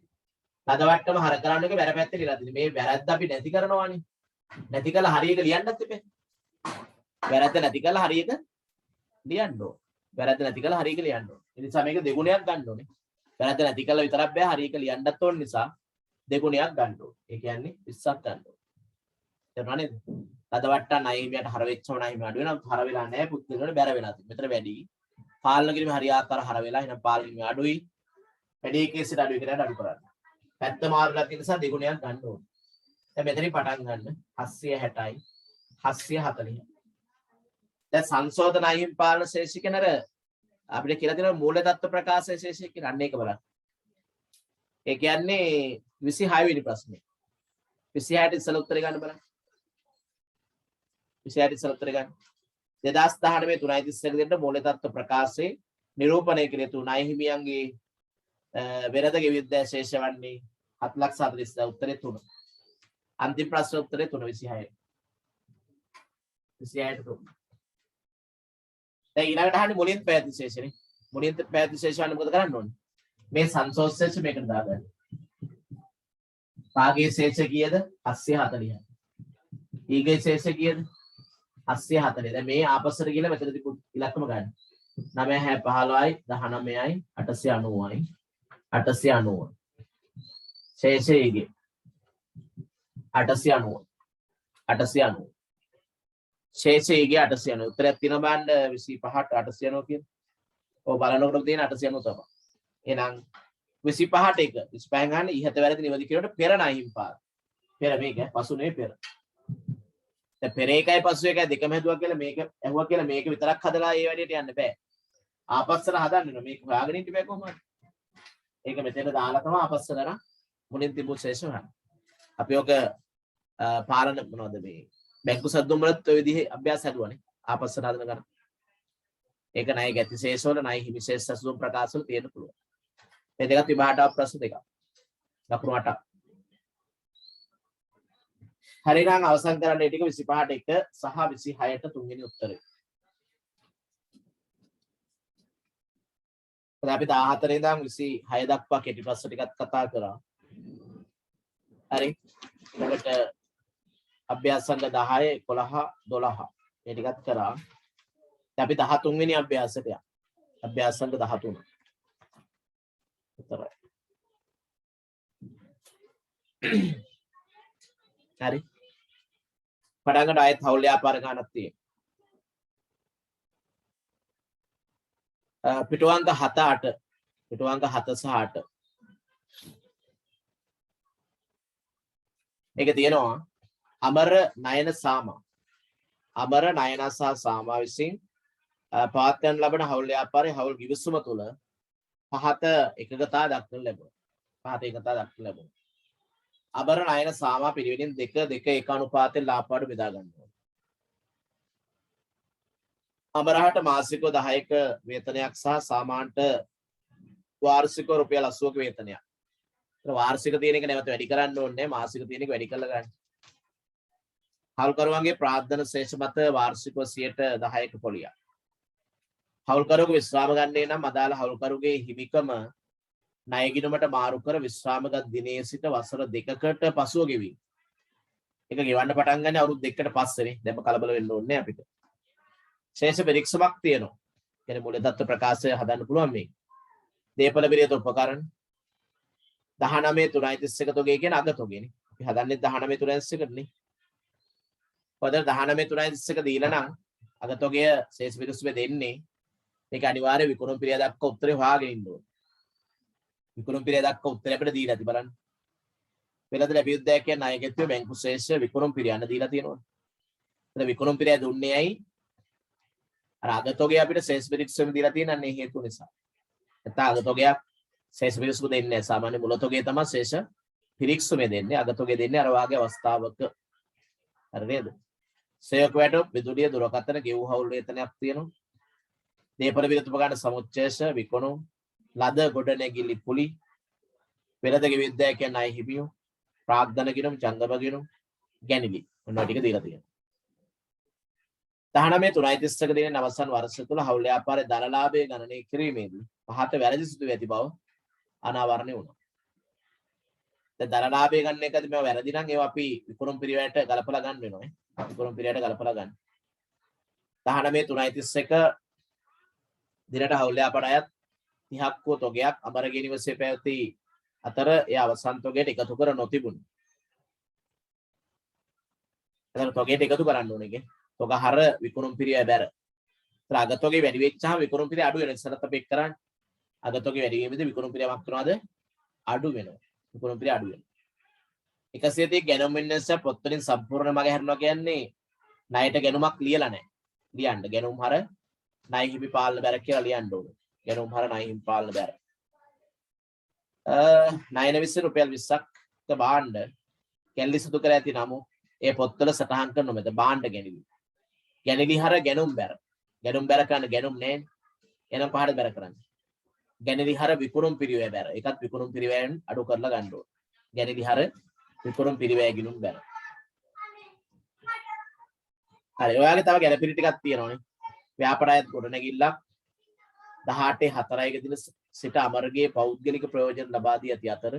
ලද වට්ටම හර කරන්න එක බැර පැත්තේ ලියලා තියෙන්නේ. මේ වැරද්ද අපි නැති කරනවානේ. නැති කළා හරියක ලියන්නත් එපේ. වැරද්ද නැති කළා හරියක ලියන්න ඕන. වැරද්ද නැති කළා හරියක ලියන්න ඕන. ඒ නිසා මේක දෙගුණයක් ගන්න ඕනේ. වැරද්ද නැති කළා විතරක් බෑ හරියක ලියන්නත් ඕන නිසා දෙගුණයක් ගන්න ඕන. ඒ කියන්නේ 20ක් ගන්න ඕන. තේරුණා නේද? ලද වට්ටම් ණය හිමියට හර වෙච්චම ණය හිමි අඩු වෙනවා. හර වෙලා නැහැ පුද්ගලයාට බැර වෙලා තියෙනවා. මෙතන වැඩි. පාලන ගිණුමේ හරියාකාර හර වෙලා එහෙනම් පාලන ගිණුමේ අඩුයි. වැඩි එකේ සිට අඩු එකට අඩු කරන්න. පැත්ත මාරුලා තියෙන නිසා දෙගුණයක් ගන්න ඕනේ. දැන් මෙතනින් පටන් ගන්න 760යි 740යි. දැන් සංශෝධන අයින් පාලන ශේෂික නේද? අපිට කියලා තියෙනවා මූල තත්ත්ව ප්‍රකාශ ශේෂික කියලා. අන්න ඒක බලන්න. ඒ කියන්නේ 26 වෙනි ප්‍රශ්නේ. 26ට ඉස්සෙල්ලා උත්තරේ ගන්න බලන්න. 26ට ඉස්සෙල්ලා උත්තරේ ගන්න. 2019 3:31 දෙන්න මූල තත්ත්ව ප්‍රකාශයේ නිරූපණය කළ යුතු ණය හිමියන්ගේ වෙනද ගෙවිද්ද ශේෂ වන්නේ 7,40,000 උත්තරේ 3. අන්තිම ප්‍රශ්න උත්තරේ 3:26. 26ට 3. දැන් ඊළඟට අහන්නේ මුලින් පැවති ශේෂනේ. මුලින් පැවති ශේෂ වන්නේ මොකද කරන්න ඕනේ? මේ සංසෝධ ශේෂ මේකට දාගන්න. පාගේ ශේෂ කීයද? 740යි. ඊගේ ශේෂ කීයද? 740. දැන් මේ ආපස්සට ගිහලා මෙතනදී ඉලක්කම ගන්න. 9 15යි 19යි 890යි 890. ශේෂය ඊගේ 890. 890. ශේෂය ඊගේ 890. උත්තරයක් තියෙනවා බලන්න 25ට 890 කියන. ඔය බලනකොට තියෙන 890 තමයි. එහෙනම් 25ට එක 25 ගන්න ඉහත වැරදි නිවැරදි කියනකොට පෙර ණය හිමි පාර. පෙර මේක පසු නෙවෙයි පෙර. දැන් පෙර එකයි පසු එකයි දෙකම හැදුවා කියලා මේක ඇහුවා කියලා මේක විතරක් හදලා ඒ වැඩේට යන්න බෑ. ආපස්සට හදන්න ඕනේ. මේක හොයාගෙන ඉන්න බෑ කොහොමද? ඒක මෙතන දාලා තමයි ආපස්සට කරා මුලින් තිබු ශේෂ ගන්න. අපි ඔක පාලන මොනවද මේ බැංකු සද්දුම් වලත් ඔය විදිහේ අභ්‍යාස හදුවානේ. ආපස්සට හදන කරා. ඒක ණය ගැති ශේෂ වල ණය හිමි ශේෂ සසුම් ප්‍රකාශ වල තියෙන්න පුළුවන්. මේ දෙකත් විභාගට ප්‍රශ්න දෙකක්. ලකුණු 8ක්. හරිනම් අවසන් කරන්න ටික 25ට 1 සහ 26ට 3 වෙනි උත්තරේ. අපි 14 ඉඳන් 26 දක්වා කෙටි ප්‍රශ්න ටිකක් කතා කරා. හරි. එතකොට අභ්‍යාසංග 10 11 12 මේ ටිකත් කරා. දැන් අපි 13 වෙනි අභ්‍යාසයට යමු. අභ්‍යාසංග 13. විතරයි. හරි. පටන් ගන්න ආයෙත් හවුල් ව්‍යාපාර ගන්නක් තියෙනවා. පිටුවංග 7 8 පිටුවංග 7 සහ 8 මේක තියෙනවා අමර නයන සාමා අමර නයන සහ සාමා විසින් පවත්වන ලබන හවුල් ව්‍යාපාරයේ හවුල් ගිවිසුම තුළ පහත එකගතා දක්වන ලැබුණා. පහත එකගතා දක්වන ලැබුණා. අමර නයන සාමා පිරිවෙනින් 2 2 1 අනුපාතයෙන් ලාභපාඩු බෙදා ගන්නවා. අමරහට මාසිකව 10ක වේතනයක් සහ සාමාන්ට වාර්ෂිකව රුපියල් 80ක වේතනයක්. ඒත් වාර්ෂික තියෙන එක නැවත වැඩි කරන්න ඕනේ මාසික තියෙන එක වැඩි කරලා ගන්න. හවුල්කරුවන්ගේ ප්‍රාර්ථන ශේෂ මත වාර්ෂිකව 10%ක පොලියක්. හවුල්කරුවෝ විශ්‍රාම ගන්නේ නම් අදාළ හවුල්කරුගේ හිමිකම ණය ගිණුමට මාරු කර විශ්‍රාමගත් දිනයේ සිට වසර 2කට පසුව ගෙවි. ඒක ගෙවන්න පටන් ගන්න අවුරුදු 2කට පස්සේනේ. දැන් කලබල වෙන්න ඕනේ අපිට. ශේෂ පරීක්ෂමක් තියෙනවා. කියන්නේ මූල්‍ය තත්ත්ව ප්‍රකාශය හදන්න පුළුවන් මේක. දේපල පිළිවෙත උපකරණ 19.331 තොගේ කියන අග තොගේනේ. අපි හදන්නේ 19.331නේ. පොද 19.331 දීලා නම් අග තොගය ශේෂ පිළිස්සුමේ දෙන්නේ. මේක අනිවාර්ය විකුණුම් පිළිය දක්වා උත්තරේ හොයාගෙන ඉන්න ඕනේ. විකුණුම් පිළිය දක්වා උත්තරේ අපිට දීලා ඇති බලන්න. වෙළඳ ලැබියුද්දයක් කියන්නේ ණයගෙත්වය බැංකු ශේෂ විකුණුම් පිළියන්න දීලා තියෙනවා. එතන විකුණුම් පිළිය දුන්නේ ඇයි? අර අග තොගය අපිට ශේෂ පිළිස්සුමේ දීලා තියෙනන්නේ හේතු නිසා. නැත්නම් අග තොගයක් ශේෂ පිළිස්සුම දෙන්නේ නැහැ. සාමාන්‍ය මුල තොගය තමයි ශේෂ පිළිස්සුමේ දෙන්නේ. අග තොගය දෙන්නේ අර වාගේ අවස්ථාවක. හරි නේද? සේවක වැටුප් විදුලිය දුරකථන ගෙව් හවුල් වේතනයක් තියෙනවා. දේපල විදුලි උපකරණ සමුච්චේෂ විකුණුම් ලද ගොඩනැගිලි පුලි වෙළඳ ගෙවිද්දෑ කියන අය හිමියෝ ප්‍රාග්ධන ගිණුම් ජංගම ගිණුම් ගැනිලි ඔන්න ටික දීලා තියෙනවා. 19.331 දිනේ අවසන් වර්ෂය තුල හවුල් ව්‍යාපාරයේ ධනලාභය ගණනය කිරීමේදී පහත වැරදි සිදු වී ඇති බව අනාවරණය වුණා. දැන් ධනලාභය ගන්න එකද මේවා වැරදි නම් ඒවා අපි විකුණුම් පිරිවෙනට ගලපලා ගන්න වෙනවා නේ. විකුණුම් පිරිවෙනට ගලපලා ගන්න. 19.331 දිනට හවුල් ව්‍යාපාර අයත් 30ක් වූ තොගයක් අමරගේ නිවසේ පැවති අතර ඒ අවසන් තොගයට එකතු කර නොතිබුණි. එතන තොගයට එකතු කරන්න ඕනේ. තොග හර විකුණුම් පිරිය බැර. ඒතර අග තොගේ වැඩි වෙච්චාම විකුණුම් පිරිය අඩු වෙනවා. ඉස්සරත් අපි එක් කරන්නේ. අග තොගේ වැඩි වීමෙදී විකුණුම් පිරියමක් කරනවාද? අඩු වෙනවා. විකුණුම් පිරිය අඩු වෙනවා. 130 ගැනුම් වෙනස පොත් වලින් සම්පූර්ණ මග හැරෙනවා කියන්නේ ණයට ගැනුමක් ලියලා නැහැ. ලියන්න ගැනුම් හර ණය හිමි පාලන බැර කියලා ලියන්න ඕනේ. ගැනුම් හර ණය හිමි පාලන බැර. ණයන විසින් රුපියල් 20ක් භාණ්ඩ කැල්ලි සුදු කර ඇති නමුත් ඒ පොත්වල සටහන් කරන නොමැත. භාණ්ඩ ගැනිලි. ගැනිලි හර ගැනුම් බැර. ගැනුම් බැර කරන්න ගැනුම් නැහැ. එනම් පහට බැර කරන්න. ගැනිලි හර විකුණුම් පිරිවැය බැර. ඒකත් විකුණුම් පිරිවැයෙන් අඩු කරලා ගන්න ඕනේ. ගැනිලි හර විකුණුම් පිරිවැය ගිණුම් බැර. හරි ඔයාගේ තව ගැළපිලි ටිකක් තියෙනවානේ. ව්‍යාපාරයත් ගොඩනැගිල්ලක් 18/4 දින සිට අමරගේ පෞද්ගලික ප්‍රයෝජන ලබා දී ඇති අතර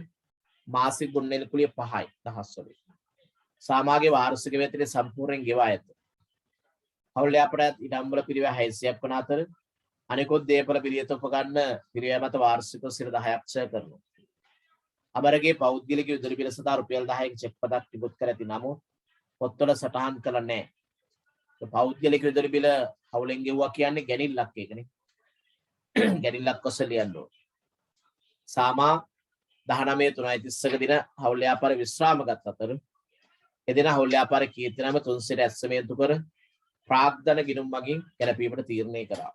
මාසික ගුණනෙල කුලිය 5යි දහස් වලින්. සාමාගේ වාර්ෂික වේතනය සම්පූර්ණයෙන් ගෙවා ඇත. හවුල් ව්‍යාපාරයත් ඉඩම්වල පිරිවැය 600ක් වන අතර අනිකුත් දේපල පිරිවෙත උපකරණ පිරිවැය මත වාර්ෂිකව 10%ක් ඡය කරනවා. අමරගේ පෞද්ගලික විදුලි බිල සඳහා රුපියල් 10ක චෙක් පතක් තිබුත් කර ඇති නමුත් පොත්වල සටහන් කළ නැහැ. පෞද්ගලික විදුලි බිල හවුලෙන් ගෙවුවා කියන්නේ ගැනිල්ලක් ඒකනේ. ගැනිල්ලක් ඔස්සේ ලියන්න ඕන. සාමා 19.331 දින හවුල් ව්‍යාපාර විශ්‍රාම ගත් අතර එදින හවුල් ව්‍යාපාර කීර්තිනාම 300 ඇස්සමේන්තු කර ප්‍රාග්ධන ගිණුම් මගින් ගැලපීමට තීරණය කරා.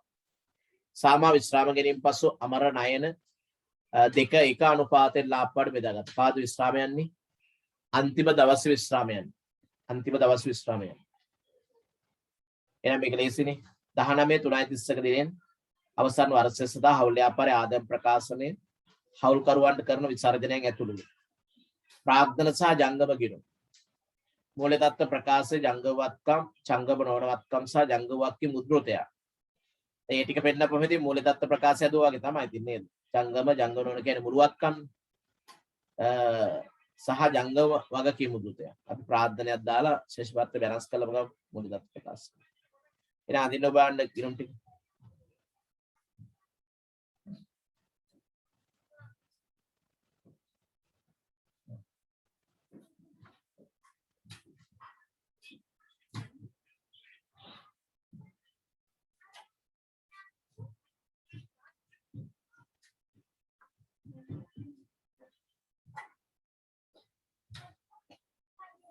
සාමා විශ්‍රාම ගැනීම පසු අමර නයන 2:1 අනුපාතයෙන් ලාභපාඩු බෙදාගත්. පාද විශ්‍රාමයන්නේ අන්තිම දවස් විශ්‍රාමයන්. අන්තිම දවස් විශ්‍රාමයන්. එහෙනම් මේක ලේසිනේ. 19.331 දිනෙන් අවසන් වර්ෂය සඳහා හවුල් ව්‍යාපාරයේ ආදායම් ප්‍රකාශනයේ හවුල්කරුවන්ට කරන විසර්ජනයෙන් ඇතුළු ප්‍රාග්ධන සහ ජංගම ගිණුම් මූල්‍ය තත්ත්ව ප්‍රකාශයේ ජංගමවත්කම් ජංගම නොවනවත්කම් සහ ජංගමවත්කි මුද්‍රණය. ඒ ටික පෙන්නපොමෙදී මූල්‍ය තත්ත්ව ප්‍රකාශය දුවා වගේ තමයි තින්නේ නේද? ජංගම නොවන කියන්නේ මුළුවත්කම් සහ ජංගම වගකීම් දුතය. අපි ප්‍රාර්ථනයක් දාලා ශේෂපත්‍ර වෙනස් කළා මම මුලින්ම ප්‍රකාශ කළා. එහෙනම් අදින්න බලන්න කිරුම් ටික.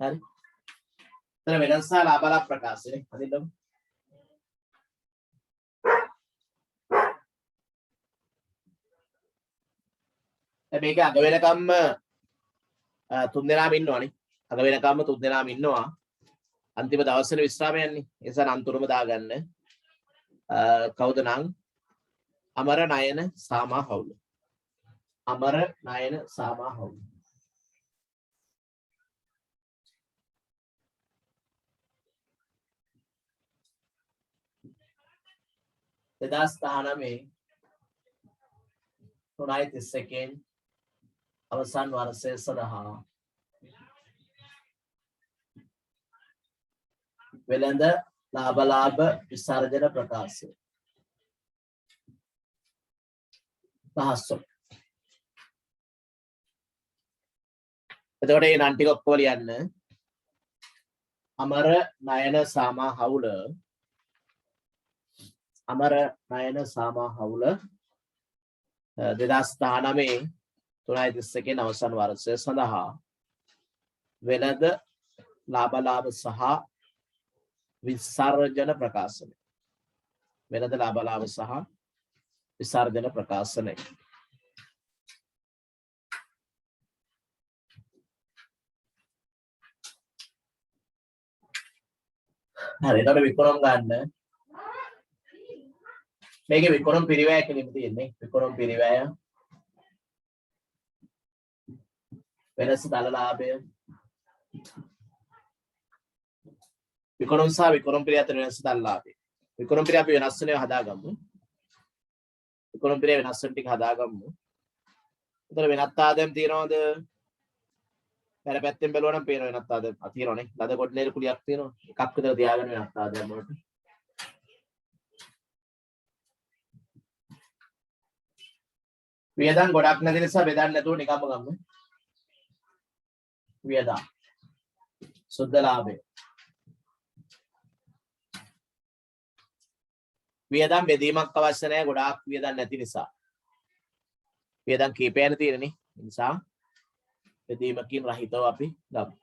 හරි. එතන වෙනස ලාභලා ප්‍රකාශනේ. හරිද? මේක අග වෙනකම්ම තුන් දෙනාම ඉන්නවනේ. අග වෙනකම්ම තුන් දෙනාම ඉන්නවා. අන්තිම දවසේ විශ්‍රාම යන්නේ. ඒ නිසා අන්තරම දාගන්න. කවුද නම් අමර නයන සාමා හවුල. අමර නයන සාමා හවුල. දෙදස් 19 3:32 අවසන් වර්ෂය සඳහා වෙළඳ ලාභ විසර්ජන ප්‍රකාශය පහසු. එතකොට මේ නම් ටික ඔක්කොම ලියන්න. අමර නයන සාමා හවුල අමර නයන සාමා හවුල 2019 3:32 අවසන් වර්ෂය සඳහා වෙළඳ ලාභ සහ විසර්ජන ප්‍රකාශනය. වෙළඳ ලාභ සහ විසර්ජන ප්‍රකාශනය. හරි. එතකොට විකරම් ගන්න. මේකේ විකරම් පිරිවැය කෙනෙක් තියෙන්නේ. විකරම් පිරිවැය වෙනස දල ලාභය විකරම් සහ විකරම් පිරිය අතර වෙනස දල ලාභය. විකරම් පිරිය අපි වෙනස් වෙනව හදාගමු. විකරම් පිරිය වෙනස් වෙන ටික හදාගමු. එතන වෙනත් ආදම් තියනවද? පෙර පැත්තෙන් බැලුවා නම් පේන වෙනත් ආදම් තියෙනවනේ. ලද කොට්නේර කුලියක් තියෙනවා. එකක් විතර තියාගන්න වෙනත් ආදම් වලට. වියදම් ගොඩක් නැති නිසා බෙදන්න නැතුව නිකම්ම ගමු. වියදම් සුද්ධ ලාභය. වියදම් බෙදීමක් අවශ්‍ය නැහැ ගොඩාක් වියදම් නැති නිසා. වියදම් කීපයන තියෙනනේ. ඒ නිසා බෙදීමකින් රහිතව අපි ගමු.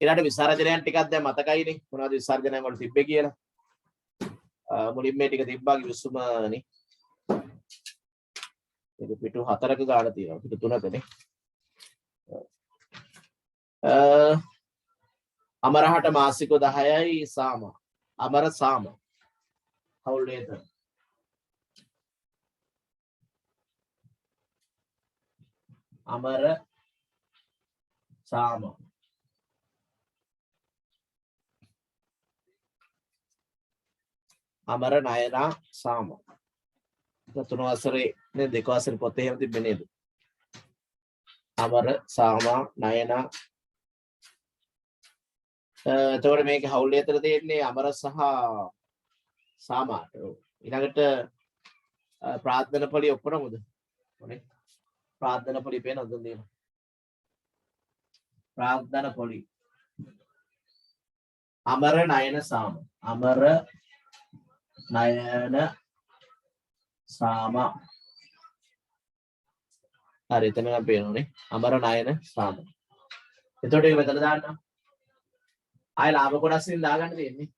ඊළඟට විසර්ජනයන් ටිකක් දැන් මතකයිනේ. මොනවද විසර්ජනයන් වල තිබ්බේ කියලා. මුලින්ම මේ ටික තිබ්බා කිව්සුමනේ. ඒක පිටු 4ක ගාන තියෙනවා. පිටු 3කනේ. අමරහට මාසික 10යි සාම. අමර සාම. හවුල් වේතන. අමර සාම. අමර නයනා සාම. තුන වසරේ නේ දෙක වසරේ පොතේ එහෙම තිබ්බේ නේද? අමර සාමා නයනා. එතකොට මේක හවුල් වේතන තියෙන්නේ අමර සහ සාමාට. ඊළඟට ප්‍රාර්ථන පොලි ඔක්කොමද? මොනේ? ප්‍රාර්ථන පොලි පේනවද දෙන්න? ප්‍රාර්ථන පොලි. අමර නයන සාම. අමර නයන සාම. හරි එතන නම් පේනෝනේ. අමර නයන සාම. එතකොට ඒක මෙතන දාන්න. ආය ලාභ කොටස් වලින් දාගන්න තියෙන්නේ.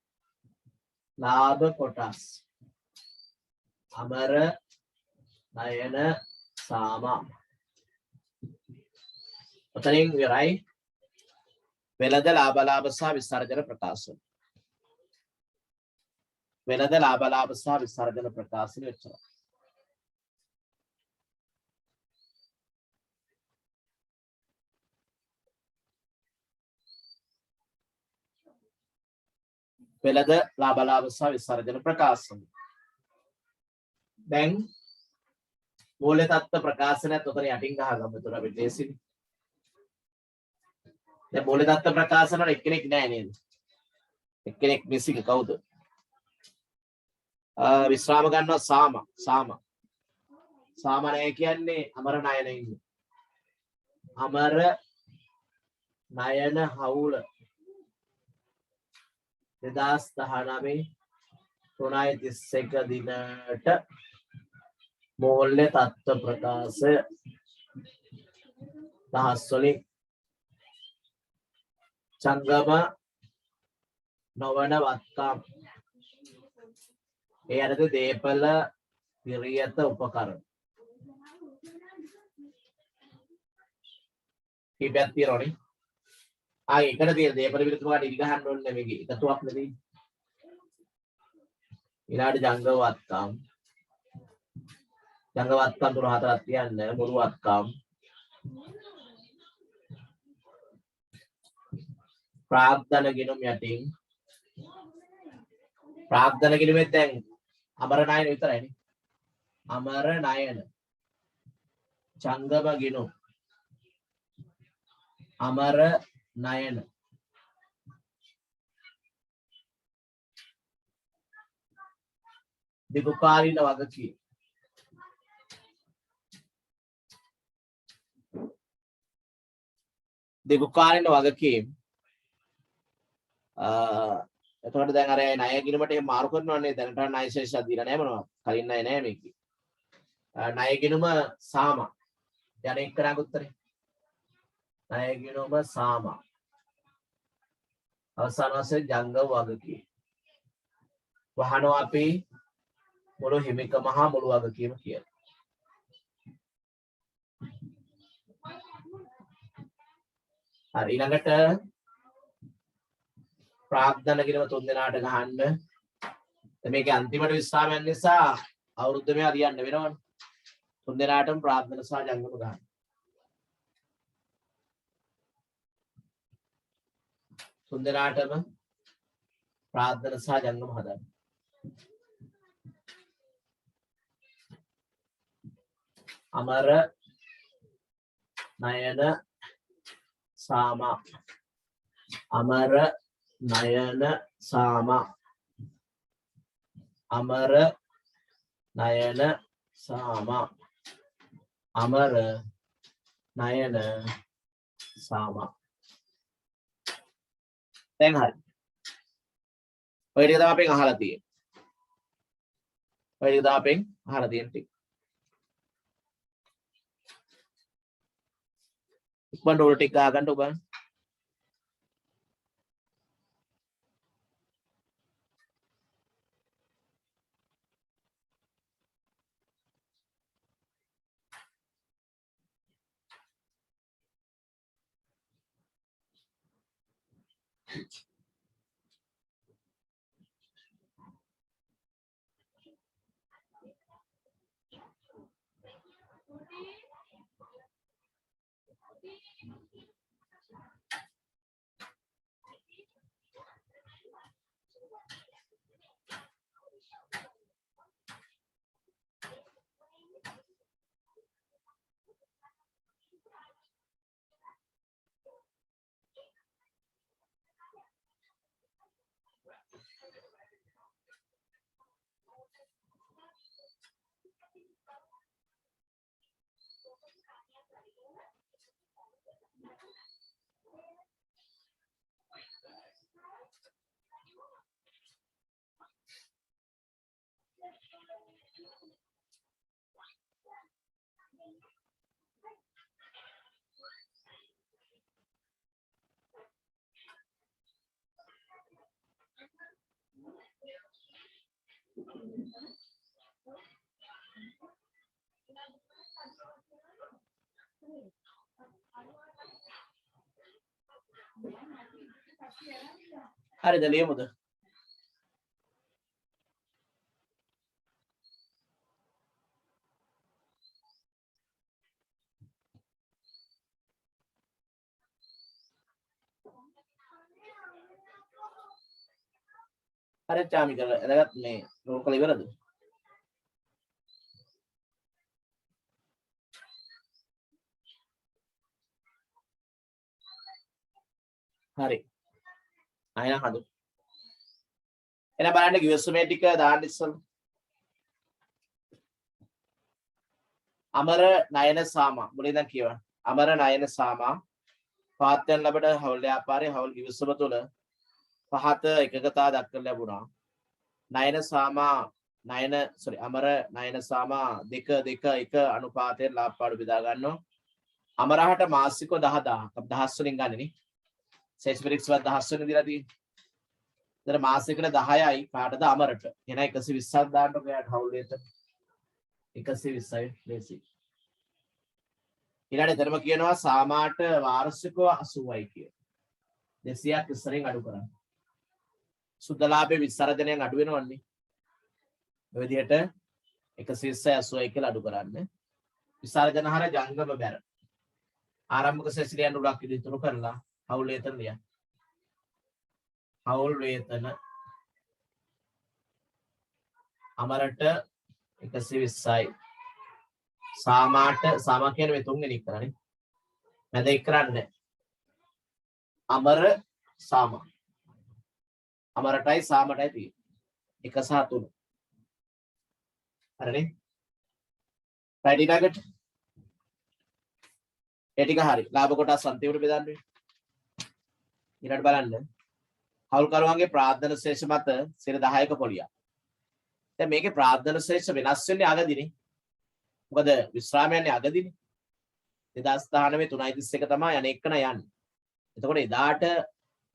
ලාභ කොටස්. අමර නයන සාම. ඔතනින් ඉවරයි. වෙළඳ ලාභ සහ විසර්ජන ප්‍රකාශන. වෙළඳ ලාභ සහ විසර්ජන ප්‍රකාශන වෙච්චා. වෙළඳ ලාභ සහ විසර්ජන ප්‍රකාශන. දැන් මූල්‍ය තත්ත්ව ප්‍රකාශනයත් උතන යටින් ගහගමු. ඒතර අපි ලේසියි. දැන් මූල தත්ත්ව ප්‍රකාශන වල එක්කෙනෙක් නෑ නේද? එක්කෙනෙක් මිසිං කවුද? විශ්‍රාම ගන්නවා සාම නය කියන්නේ අමර නයන ඉන්නේ. අමර නයන හවුල 2019 3:31 දිනට මූල්‍ය තත්ත්ව ප්‍රකාශය දහස් වලින් සංගම නොවන වත්කම් ඒ අරද දීපල පිරියත උපකරණ කීපයක් තියෙනවනේ. එකට තියෙන දීපල විරුද්ධ මාඩ ඉරි ගහන්න ඕනේ මේකේ එකතුවක් නෙවෙයි. ඊළාට ජංගම වත්කම් තුන හතරක් තියන්න මුළු වත්කම් ප්‍රාග්ධන ගිණුම් යටින් ප්‍රාග්ධන ගිණුමෙන් දැන් අමර නයන විතරයිනේ. අමර නයන ජංගම ගිණුම් අමර නයන දීර්ඝකාලීන වගකීම් එතකොට දැන් අර ණය ගිණුමට එහෙම මාරු කරනවනේ දැනට ණය ශේෂයක් දීලා නැහැ මොනවා කලින් ණය නැහැ මේකේ. ණය ගිණුම සාම යන එක්කරාගේ උත්තරේ ණය ගිණුම සාම අවසාන වශයෙන් ජංගම වගකීම් වහනවා අපි මුළු හිමිකම හා මුළු වගකීම කියලා. හරි ඊළඟට ප්‍රාග්ධන ගිණුම තුන් දෙනාට ගහන්න. මේකේ අන්තිමට විස්රාමයන් නිසා අවුරුද්ද මෙයා ලියන්න වෙනවනේ. තුන් දෙනාටම ප්‍රාග්ධන සහ ජංගම ගහන්න. තුන් දෙනාටම ප්‍රාග්ධන සහ ජංගම හදන්න. අමර නයන සාම අමර නයන සාම අමර නයන සාම අමර නයන සාම. දැන් හරි. ඔය ටික තමයි අපෙන් අහලා තියෙන්නේ. ඔය ටික තමයි අපෙන් අහලා තියෙන ටික. ඉක්මනට ඕන ටික ගන්න ඔබ. හරිද ලියමුද? හරි චාමි කරලා එදගත් මේ රෝල් කළ ඉවරද? හරි. අයන හදු. එන බලන්න කිව්වසුමේ ටික දාන්න ඉස්සෙල්ලා. අමර නයන සාමා මුලින් දැන් කියවන්න. අමර නයන සාමා පාත්‍යයන් ලැබට හවුල් ව්‍යාපාරයේ හවුල් කිව්වසම තුළ පහත එකකතා දක්වන්න ලැබුණා. නයන සාමා අමර නයන සාමා දෙක එක අනුපාතයෙන් ලාභපාඩු බෙදා ගන්නවා. අමරහට මාසිකව 10000ක් දහස් වලින් ගන්නනේ. සෙස්පිරික්ස් වත් දහස් වලින් දීලා තියෙන්නේ. ඒතර මාසිකට 10යි කාටද අමරට. එහෙනම් 120ක් දාන්න ඔයාට හවුල් වේතන. 120යි ලේසි. ඊළඟට එතරම් කියනවා සාමාට වාර්ෂිකව 80යි කිය. 200ක් ඉස්සරෙන් අඩු කරන්න. සුද්ධ ලාභයේ විසර්ජනයෙන් අඩු වෙනවන්නේ. ඔය විදිහට 120යි 80යි කියලා අඩු කරන්න. විසර්ජන හර ජංගම බැර. ආරම්භක සෙසිලියන් උඩක් ඉදිරිතුරු කරලා හවුල් වේතන ලියන්න. හවුල් වේතන අමරට 120යි. සාමා කියන්නේ මේ තුන්වෙනි එක කරන්නේ. මැද එක් කරන්නේ. අමර සාමා. අමරටයි සාමටයි තියෙන්නේ. 1 සහ 3. හරිනේ? රයිටි ටාගට්. ඒ ටික හරි. ලාභ කොටස් අන්තිමට බෙදන්නේ. ඊළඟට බලන්න. හවුල්කරුවන්ගේ ප්‍රාර්ථන ශේෂ මත 10ක පොලියක්. දැන් මේකේ ප්‍රාර්ථන ශේෂ වෙනස් වෙන්නේ අගදිනේ. මොකද විශ්‍රාම යන්නේ අගදිනේ. 2019 3:31 තමයි අනේක කන යන්නේ. එතකොට එදාට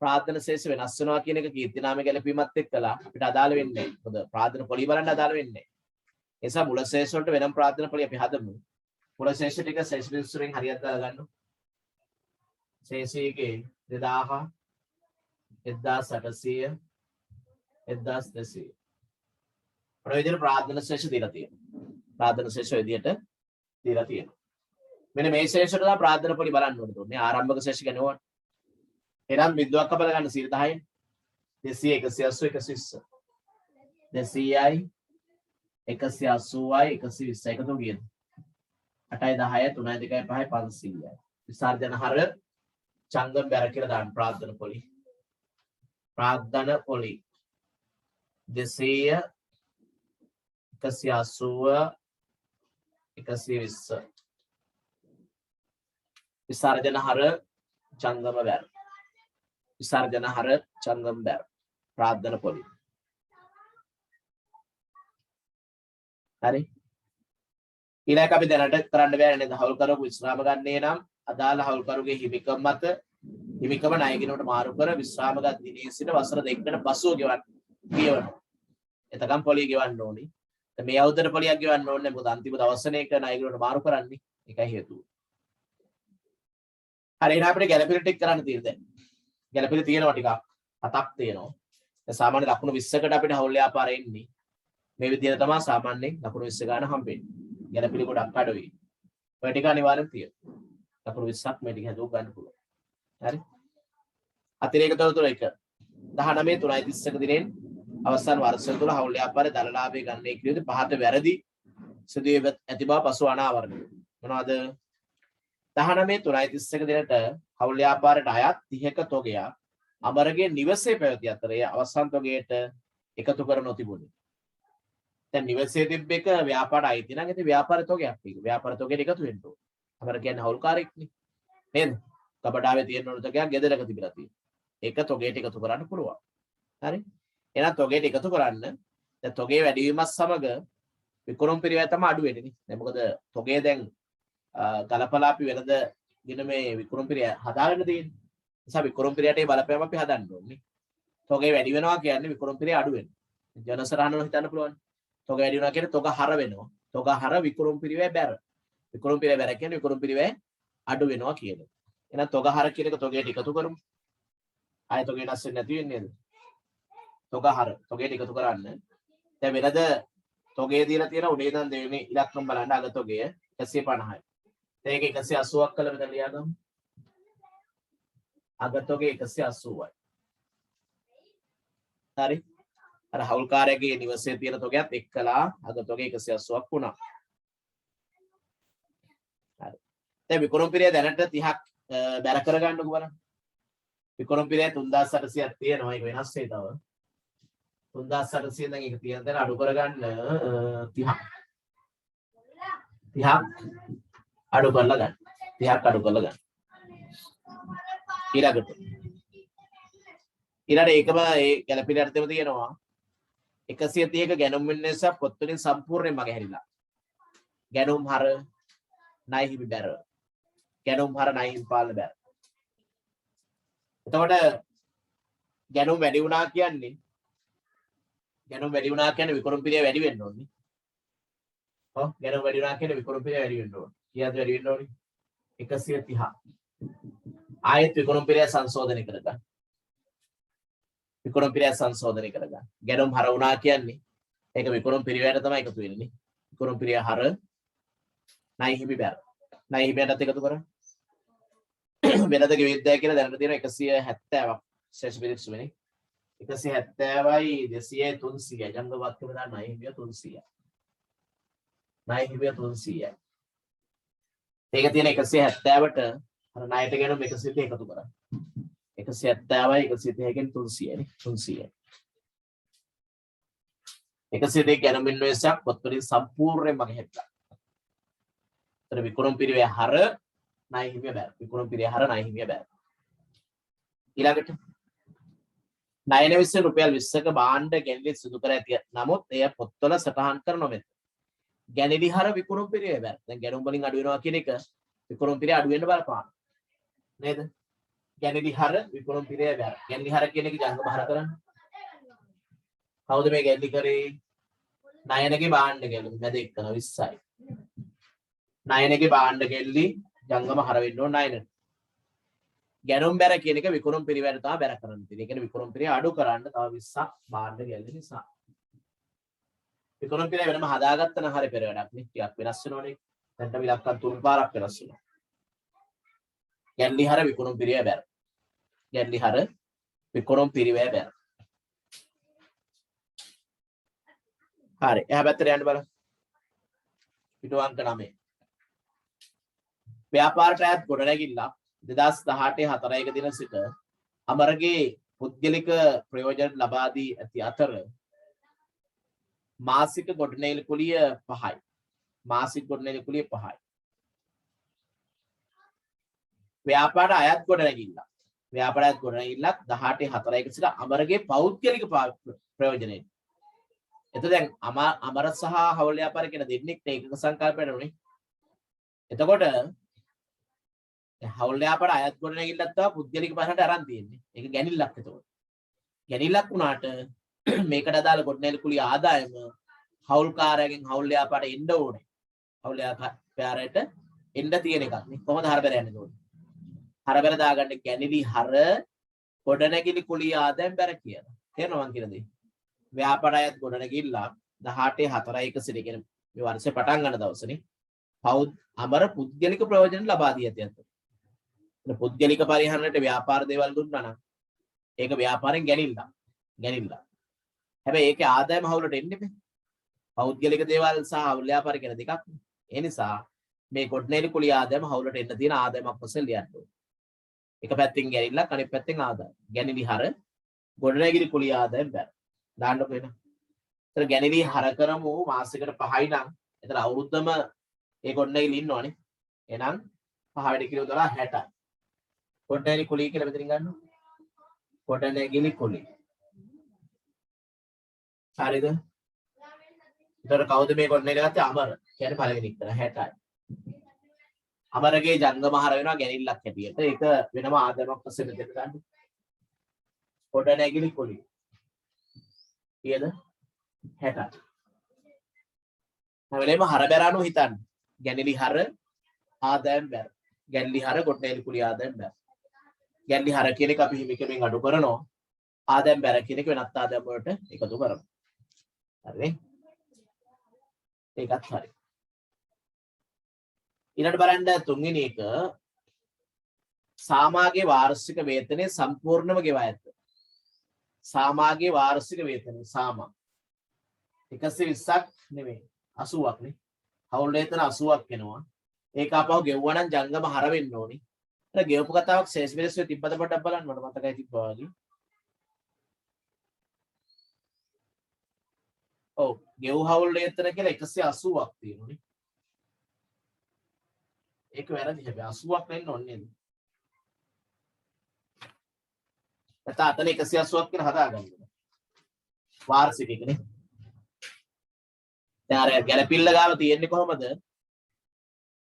ප්‍රාර්ථන ශේෂ වෙනස් වෙනවා කියන එක කීර්තිනාමයේ ගැලපීමත් එක්කලා අපිට අදාළ වෙන්නේ නැහැ. මොකද ප්‍රාර්ථන පොලිය බලන්න අදාළ වෙන්නේ නැහැ. ඒ නිසා මුල ශේෂ වලට වෙනම ප්‍රාර්ථන පොලිය අපි හදමු. මුල ශේෂ ටික ශේෂ විස්තරෙන් හරියට දාලා ගන්න. ශේෂයේ 2000 1800 1200 ඔය විදිහට ප්‍රාර්ථන ශේෂ දීලා තියෙනවා. ප්‍රාර්ථන ශේෂ විදිහට දීලා තියෙනවා. මෙන්න මේ ශේෂයට තමයි ප්‍රාර්ථන පොලි බලන්න ඕනේ. ආරම්භක ශේෂ කියන්නේ ඕන. එනම් බිඳුවක් අපල ගන්න 10න් 200 180 120 200යි 180යි 120යි එකතු ගියද 8යි 10යි 3යි 2යි 5යි 500යි විසර්ජන හර චංගම් බැර කියලා දාන්න ප්‍රාර්ථන පොලි 200 180 120 විසර්ජන හර චංගම බැර විසර්ජන හර චංගම් බැර ප්‍රාර්ථන පොලි හරි ඊළඟ අපි දැනට කරන්න බෑ නේද හවුල්කරුවෝ විශ්‍රාම ගන්නේ නම් අදාළ හවුල්කරුවගේ හිමිකම් මත හිමිකම ණයගෙනුවට මාරු කර විශ්‍රාමගත් දිනේ සිට වසර 2කට පසුව ගෙවන්න. එතකම් පොලිය ගෙවන්න ඕනි. මේ අවුරුද්දට පොලියක් ගෙවන්න ඕනේ මොකද අන්තිම දවසනේ එක ණයගෙනුවට මාරු කරන්නේ. ඒකයි හේතුව. හරි එහෙනම් අපිට ගැළපෙන ටික කරන්න තියෙන දැන්. ගැළපෙන තියෙනවා ටිකක්. 7ක් තියෙනවා. දැන් සාමාන්‍ය ලකුණු 20කට අපිට හවුල් ව්‍යාපාරෙ එන්නේ. මේ විදිහට තමයි සාමාන්‍යයෙන් ලකුණු 20 ගන්න හම්බෙන්නේ. ගැළපෙන ගොඩක් අඩුයි. ඔය ටික අනිවාර්යෙන් තියෙනවා. ලකුණු 20ක් මේ ටික හදුව ගන්න පුළුවන්. හරි අතිරේක තොරතුරු 1 19 3:31 දිනෙන් අවසන් වර්ෂය තුළ හවුල් ව්‍යාපාරයේ දල ලාභය ගන්නේ කියනදී පහත වැරදි සිදුවේ ඇති බව පසු අනාවරණය මොනවද 19 3:31 දිනට හවුල් ව්‍යාපාරයට අයත් 30ක තොගයක් අමරගේ නිවසේ පැවති අතර ඒ අවසන් තොගයට එකතු කර නොතිබුණි දැන් නිවසේ තිබ්බ එක ව්‍යාපාර අයිති නම් ඉතින් ව්‍යාපාර තොගයක් ඒක ව්යාපාර තොගයට එකතු වෙන්න ඕන අමර කියන්නේ හවුල්කාරයෙක්නේ නේද කබඩාවේ තියෙන උණු තොගයක් ගෙදරක තිබිලා තියෙනවා. ඒක තොගයට එකතු කරන්න පුළුවන්. හරි? එහෙනම් තොගයට එකතු කරන්න දැන් තොගේ වැඩි වීමත් සමග විකුණුම් පිරිවැය තමයි අඩු වෙන්නේ නේ. දැන් මොකද තොගේ දැන් ගලපලා අපි වෙනද දින මේ විකුණුම් පිරිවැය හදාගෙන තියෙන්නේ. නිසා විකුණුම් පිරිවැයට ඒ බලපෑම අපි හදන්න ඕනේ. තොගේ වැඩි වෙනවා කියන්නේ විකුණුම් පිරිවැය අඩු වෙනවා. ජනසරහනව හිතන්න පුළුවන්. තොග වැඩි වෙනවා කියන්නේ තොග හර වෙනවා. තොග හර විකුණුම් පිරිවැය බැර. විකුණුම් පිරිවැය බැර කියන්නේ විකුණුම් පිරිවැය අඩු වෙනවා කියන එක. එහෙනම් තොග හර කියන එක තොගයට එකතු කරමු. ආයෙ තොග වෙනස් වෙන්නේ නැති වෙන්නේ නේද? තොග හර තොගයට එකතු කරන්න. දැන් වෙනද තොගේ දීලා තියෙන උඩේ ඉඳන් දෙවෙනි ඉලක්කම බලන්න අග තොගය 150යි. දැන් ඒක 180ක් කළා මෙතන ලියාගමු. අග තොගේ 180යි. හරි. අර හවුල්කාරයාගේ නිවසේ තියෙන තොගයත් එක්කලා අග තොගේ 180ක් වුණා. හරි. දැන් විකුණුම් පිරිය දැනට 30ක් බැර කරගන්නකො බලන්න. විකුණුම් පිරිය 3800ක් තියෙනවා. ඒක වෙනස් වෙයි තව. 3800 දැන් ඒක තියෙන තැන අඩු කරගන්න 30ක්. 30ක් අඩු කරලා ගන්න. 30ක් අඩු කරලා ගන්න. ඊළඟට ඒකම ඒ ගැළපෙන අර්ථෙම තියෙනවා 130ක ගැනුම් වෙනස පොත් වලින් සම්පූර්ණයෙන් මගේ හැරිලා. ගැනුම් හර ණය හිමි බැර. ගැනුම් හර ණය හිමි පාලන බැර. එතකොට ගැනුම් වැඩි වුණා කියන්නේ විකුණුම් පිරිය වැඩි වෙන්න ඕනේ. ඔව් ගැනුම් වැඩි වුණා කියන්නේ විකුණුම් පිරිය වැඩි වෙන්න ඕනේ. කීයද වැඩි වෙන්න ඕනේ? 130. ආයෙත් විකුණුම් පිරිය සංශෝධනය කරගන්න. විකුණුම් පිරිය සංශෝධනය කරගන්න. ගැනුම් හර වුණා කියන්නේ ඒක විකුණුම් පිරියට තමයි එකතු වෙන්නේ. විකුණුම් පිරිය හර ණය හිමි බැර. ණය හිමියටත් එකතු කරන්න. වෙනද ගෙවිද්දා කියලා දැනට තියෙන 170ක් ශේෂ පිරික්ස වෙන්නේ. 170යි 200යි 300යි ජංගමවත්කම දාන්න ණය හිමිය 300යි. ණය හිමිය 300යි. ඒක තියෙන 170ට අර ණයට ගැනුම් 130 එකතු කරන්න. 170යි 130කින් 300යි 300යි. 130 ගැනුම් ඉන්වෙස්ට්ක් පොත් වලින් සම්පූර්ණයෙන්ම ගෙහෙත්තා. ඒතර විකුණුම් පිරිවේ හර ණය හිමිය බැර. විකුණුම් පිරිවේ හර ණය හිමිය බැර. ඊළඟට ණය නිවෙස්සේ රුපියල් 20ක භාණ්ඩ ගැනීම සිදු කර ඇති. නමුත් එය පොත්වල සටහන් කර නොමැත. ගැනීම හර විකුණුම් පිරිවේ බැර. දැන් ගැනුම් වලින් අඩු වෙනවා කියන එක විකුණුම් පිරිය අඩු වෙන්න බලපාන. නේද? ගැනීම හර විකුණුම් පිරිවේ බැර. ගැනීම හර කියන එක ජංගම හර කරන්නේ. කවුද මේ ගැනීම කරේ? ණයනගේ භාණ්ඩ ගැනීම මැද එක්කන 20යි. ණයනගේ භාණ්ඩ ගැල්ලි ජංගම හර වෙන්න ඕන ණයන. ගැනුම් බැර කියන එක විකුණුම් පිරිවැයට තමයි බැර කරන්න තියෙන්නේ. ඒ කියන්නේ විකුණුම් පිරිය අඩු කරන්න තව 20ක් භාණ්ඩ ගැල්ලි නිසා. විකුණුම් පිරිය වෙනම හදාගත්ත නම් හරි පෙර වැඩක් නේ. ටිකක් වෙනස් වෙනවනේ. දැන් අපි ඉලක්කම් තුන් පාරක් වෙනස් වෙනවා. ගැල්ලි හර විකුණුම් පිරිය බැර. ගැල්ලි හර විකුණුම් පිරිවැය බැර. හරි. එහා පැත්තට යන්න බලන්න. පිටු අංක 9. ව්‍යාපාරට අයත් ගොඩනැගිල්ල 2018 4 දින සිට අමරගේ පුද්ගලික ප්‍රයෝජන ලබා දී ඇති අතර මාසික ගොඩනැගිලි කුලිය 5යි. මාසික ගොඩනැගිලි කුලිය 5යි. ව්‍යාපාර අයත් ගොඩනැගිල්ල 18 4 සිට අමරගේ පෞද්ගලික ප්‍රයෝජනයි. එතකොට දැන් අමර සහ හවුල් ව්‍යාපාර කියන දෙන්නෙක් ඒකක සංකල්පයට උනේ. එතකොට හවුල් ව්‍යාපාර අයත් ගොඩනැගිල්ලක් තමයි පුද්ගලික පහරට අරන් තියෙන්නේ. ඒක ගැනිල්ලක් එතකොට. ගැනිල්ලක් වුණාට මේකට අදාළ ගොඩනැගිලි කුලිය ආදායම හවුල්කාරයාගෙන් හවුල් ව්‍යාපාරට එන්න ඕනේ. හවුල් ව්‍යාපාරයට එන්න තියෙන එකක් නේ. කොහොමද හරබර යන්නේ ඒකෝට? හරබර දාගන්න ගැනිලි හර ගොඩනැගිලි කුලිය ආදායම් බැර කියලා. තේරෙනවද මං කියන දේ? ව්‍යාපාරයත් ගොඩනැගිල්ල 18 4 සිට කියන මේ වර්ෂේ පටන් ගන්න දවසනේ අමර පුද්ගලික ප්‍රයෝජන ලබා දී ඇති අතර. පුද්ගලික පරිහරණයට ව්‍යාපාර දේවල් දුන්නා නම් ඒක ව්‍යාපාරෙන් ගැනිල්ල. හැබැයි ඒකේ ආදායම හවුලට එන්නේ නැහැ. පෞද්ගලික දේවල් සහ හවුල් ව්‍යාපාර කියන දෙකක්. ඒ නිසා මේ ගොඩනැගිලි කුලිය ආදායම හවුලට එන්න තියෙන ආදායමක් වශයෙන් ලියන්න ඕනේ. එක පැත්තෙන් ගැනිල්ලක් අනිත් පැත්තෙන් ආදායම. ගැනිලි හර ගොඩනැගිලි කුලිය ආදායම බැර. දාන්නකො එන. ඒතර ගැනිලි හර කරමු මාසෙකට 5යි නම් එතන අවුරුද්දම ඒ ගොඩනැගිලි ඉන්නවනේ. එහෙනම් 5 වැඩි කිලෝ 60යි. ගොඩනැගිලි කුලිය කියලා මෙතනින් ගන්නවා. ගොඩනැගිලි කුලිය. හරිද? ඒතර කවුද මේ ගොඩනැගිලි ගත්තේ? අමර. කියන්නේ පළවෙනි එක්තන 60යි. අමරගේ ජංගම හර වෙනවා ගැනිල්ලක් හැටියට. ඒක වෙනම ආදායමක් වශයෙන් මෙතන ගන්න. ගොඩනැගිලි කුලිය. කීයද? 60යි. හැබැයිම හර බැරානු හිතන්න. ගැනිලි හර ආදායම් බැර. ගැනිලි හර ගොඩනැගිලි කුලිය ආදායම් බැර. ගැනිලි හර කියන එක අපි හිමිකමින් අඩු කරනවා. ආදායම් බැර කියන එක වෙනත් ආදායම් වලට එකතු කරමු. හරිනේ? ඒකත් හරි. ඊළඟට බලන්න තුන්වෙනි එක සාමාගේ වාර්ෂික වේතනයේ සම්පූර්ණම ගෙවා ඇත. සාමාගේ වාර්ෂික වේතනය සාමා 120ක් නෙමෙයි 80ක් නේ. හවුල් වේතන 80ක් වෙනවා. ඒක අපහු ගෙවුවා නම් ජංගම හර වෙන්න ඕනි. අර ගෙවපු කතාවක් ශේෂ මිනිස්සු තිබ්බද පොඩ්ඩක් බලන්න මට මතකයි තිබ්බා වගේ. ඔව් ගෙව් හවුල් වේතන කියලා 180ක් තියෙනවානේ. ඒක වැරදි හැබැයි 80ක් වෙන්න ඕනේ නේද? නැත්නම් අතන 180ක් කියලා හදාගන්න. වාර්ෂික එකනේ. දැන් අර ගැලපිල්ල ගාව තියෙන්නේ කොහමද?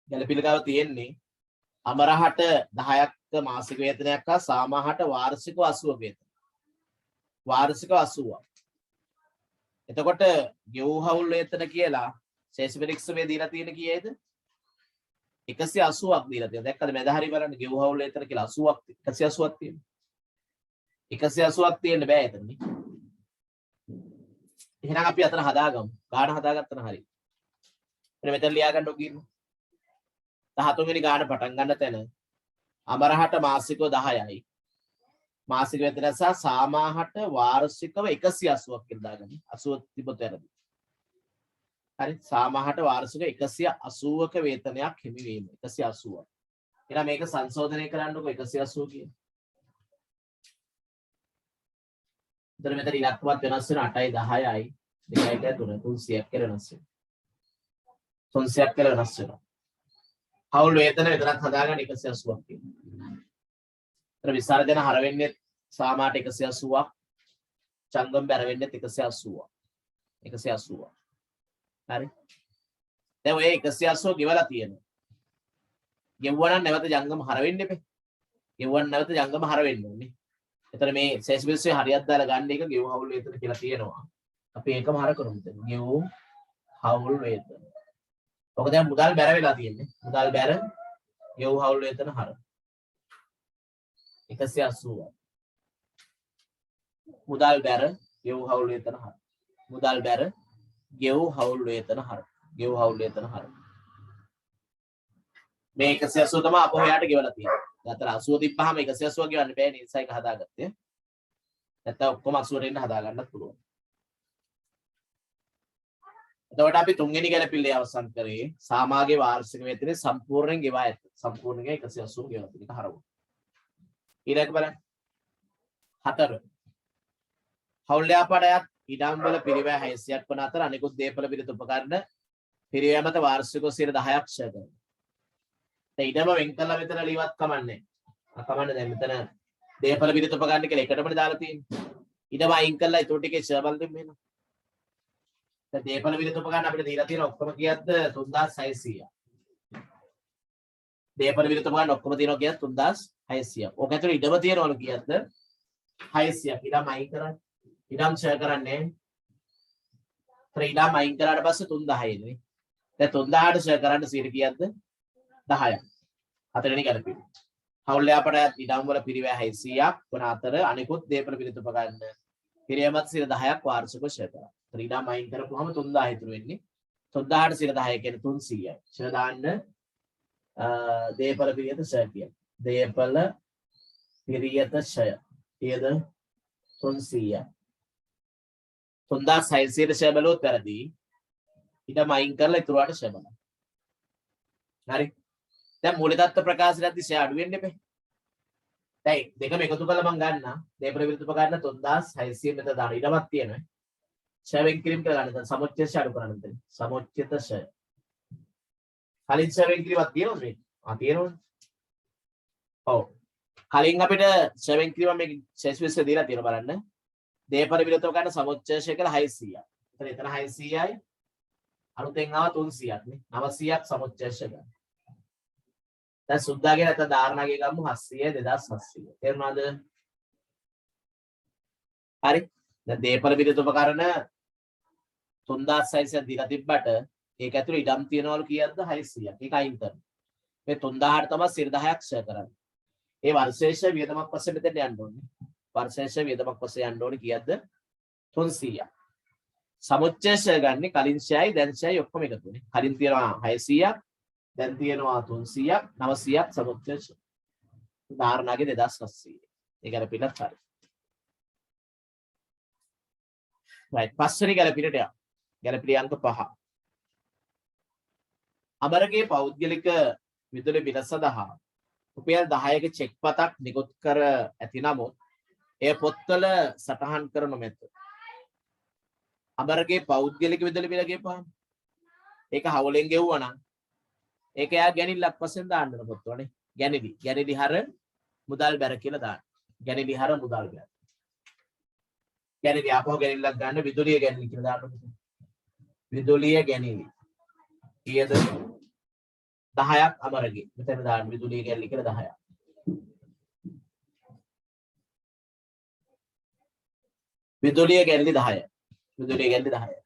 ගැලපිල්ල ගාව තියෙන්නේ අමරහට 10ක් මාසික වේතනයක් හා සාමාහට වාර්ෂික 80ක වේතන. වාර්ෂික 80ක්. එතකොට ගෙව් හවුල් වේතන කියලා ශේෂ පරීක්ෂ මේ දීලා තියෙන කීයේද? 180ක් දීලා තියෙනවා. දැක්කද මැද හරි බලන්න ගෙව් හවුල් වේතන කියලා 80ක් 180ක් තියෙනවා. 180ක් තියෙන්න බෑ එතනනේ. එහෙනම් අපි අතන හදාගමු. ගාන හදාගත්තන හරි. එතන මෙතන ලියා ගන්න ඕක ඉන්න. 13 වෙනි ගාන පටන් ගන්න තැන අමරහට මාසිකව 10යි. මාසික වේතන සහ සාමාහට වාර්ෂිකව 180ක් කියලා දාගන්න. 80 තිබොත් වැරදි. හරි සාමාහට වාර්ෂික 180ක වේතනයක් හිමි වීම 180ක්. එහෙනම් මේක සංශෝධනය කරන්නකො 180 කියන්නේ. එතන මෙතන ඉලක්කවත් වෙනස් වෙන 8යි 10යි 2යි 3 300ක් කියලා වෙනස් වෙනවා. 300ක් කියලා වෙනස් වෙනවා. හවුල් වේතන විතරක් හදාගන්න 180ක් තියෙනවා. එතන විසර්ජන හර වෙන්නේ සාමාට 180ක්. චංගම් බැර වෙන්නේ 180ක්. 180ක්. හරි. දැන් ඔය 180 ගෙවලා තියෙනවා. ගෙවුවා නම් නැවත ජංගම හර වෙන්න එපේ. ගෙවුවා නැවත ජංගම හර වෙන්න ඕනේ. එතන මේ ශේෂ මිනිස්සේ හරියට දාලා ගන්න එක ගෙව් හවුල් වේතන කියලා තියෙනවා. අපි ඒකම හර කරමු දැන්. ගෙව් හවුල් වේතන. ඔක දැන් මුදල් බැර වෙලා තියෙන්නේ. මුදල් බැර ගෙව් හවුල් වේතන හර. 180. මුදල් බැර ගෙව් හවුල් වේතන හර. මුදල් බැර ගෙව් හවුල් වේතන හර. ගෙව් හවුල් වේතන හර. මේ 180 තමයි අපෝ එයාට ගෙවලා තියෙන්නේ. අතර 80 තිබ්බහම 180 ගෙවන්න බෑ නේ නිසා එක හදාගත්තේ. නැත්නම් ඔක්කොම 80ට එන්න හදා ගන්නත් පුළුවන්. එතකොට අපි තුන්වෙනි ගැලපිල්ලේ අවසන් කරේ සාමාගේ වාර්ෂික වේතනේ සම්පූර්ණයෙන් ගෙවා ඇත. සම්පූර්ණයෙන් 180 ගෙවලා තියෙන එක හරවමු. ඊළඟ බලන්න. 4. හවුල් ව්‍යාපාරයත් ඉඩම් වල පිරිවැය 600ක් වන අතර අනිකුත් දේපල පිළිත උපකරණ පිරිවැය මත වාර්ෂිකව 10%ක් ෂය කරනවා. දැන් ඉඩම වෙන් කළා මෙතන ලියවත් කමන්නේ. කමන්නේ දැන් මෙතන දේපල පිළිත උපකරණ කියලා එකටමනේ දාලා තියෙන්නේ. ඉඩම අයින් කළා ඊට ටිකේ ෂය බල දෙන්න වෙනවා. දැන් දේපල පිළිත උපකරණ අපිට දීලා තියෙන ඔක්කොම කීයක්ද 3600ක්. දේපල පිළිත උපකරණ ඔක්කොම තියෙනවා කීයද 3600ක්. ඕක ඇතුලේ ඉඩම තියෙනවලු කීයක්ද 600ක්. ඉඩම් අයින් කරන්නේ. ඉඩම් ෂය කරන්නේ. ඉඩම් අයින් කරාට පස්සේ 3000 නේ. දැන් 3000ට ෂය කරන්න 100 කීයක්ද 10ක්. හතරවෙනි ගැලපීම. හවුල් ව්‍යාපාරයත් ඉඩම් වල පිරිවැය 600ක් වන අතර අනිකුත් දේපල පිළිත උපකරණ පිරිවැයමත් 10%ක් වාර්ෂිකව ෂය කරනවා. ඉඩම් අයින් කරපුවම 3000 ඉතුරු වෙන්නේ. 3000ට 10% කියන්නේ 300යි. ෂය දාන්න දේපල පිරියත ෂය කියන්නේ. දේපල පිරියත ෂය. කීයද 300යි. 3600ට ෂය බලුවොත් වැරදි. ඉඩම් අයින් කරලා ඉතුරුවට ෂය බලන්න. හරි. දැන් මූලික தত্ত্ব ප්‍රකාශයේදී ෂය අඩු වෙන්න එපේ. දැන් දෙකම එකතු කරලා මම ගන්නවා. දේපල විරුද්ධ උපකරණ 3600 මෙතන දාන ඉඩමක් තියෙනවා. ෂය වෙන් කිරීම කරලා ගන්න. සමුච්ඡේද ෂය අඩු කරන්න දෙන්න. සමුච්ඡේද ෂය. කලින් ෂය වෙන් කිරීමක් තියෙනවද මේ? තියෙනවනේ. ඔව්. කලින් අපිට ෂය වෙන් කිරීම මේ ෂේෂ විශ්ව දීලා තියෙනවා බලන්න. දේපල විරුද්ධ උපකරණ සමුච්ඡේද ෂය කියලා 600ක්. එතන 600යි. අලුතෙන් ආව 300ක් නේ. 900ක් සමුච්ඡේද ෂය ගන්න. දැන් සුද්දාගේ නැත්නම් ධාරණාගේ ගමු 700 2700. තේරුණාද? හරි. දැන් දේපල විදුලි උපකරණ 3600ක් දීලා තිබ්බට ඒක ඇතුළේ ඉඩම් තියනවලු කීයක්ද 600ක්. ඒක අයින් කරනවා. මේ 3000ට තමයි 10%ක් ෂය කරන්නේ. ඒ වර්ෂේෂ වියදමක් වශයෙන් මෙතෙන් යන්න ඕනේ. වර්ෂේෂ වියදමක් වශයෙන් යන්න ඕනේ කීයක්ද 300ක්. සමුච්ඡේද ගන්නේ කලින් ෂයයි දැන් ෂයයි ඔක්කොම එකතුනේ. කලින් තියනවා 600ක් දැන් තියෙනවා 300ක් 900ක් සමුච්ඡේද. ධාරණාගේ 2700. ඒක අර පිටත් හරි. right පස්වෙනි ගැලපිලට යන්න. ගැලපිලි අංක 5. අමරගේ පෞද්ගලික විදුලි බිල සඳහා රුපියල් 10ක චෙක් පතක් නිකුත් කර ඇති නමුත් එය පොත්වල සටහන් කර නොමැත. අමරගේ පෞද්ගලික විදුලි බිල ගෙවපහම ඒක හවුලෙන් ගෙවුවා නම් ඒක යා ගැනිල්ලක් වශයෙන් දාන්න පොත්වලනේ. ගැනිලි හර මුදල් බැර කියලා දාන්න. ගැනිලි හර මුදල් බැර. ගැනිලි ආපහු ගැනිල්ලක් ගන්න විදුලිය ගැනිලි කියලා දාන්න. විදුලිය ගැනිලි. ඊයද 10ක් අමරගේ. මෙතන දාන්න විදුලිය ගැනිලි කියලා 10ක්. විදුලිය ගැනිලි 10යි. විදුලිය ගැනිලි 10යි.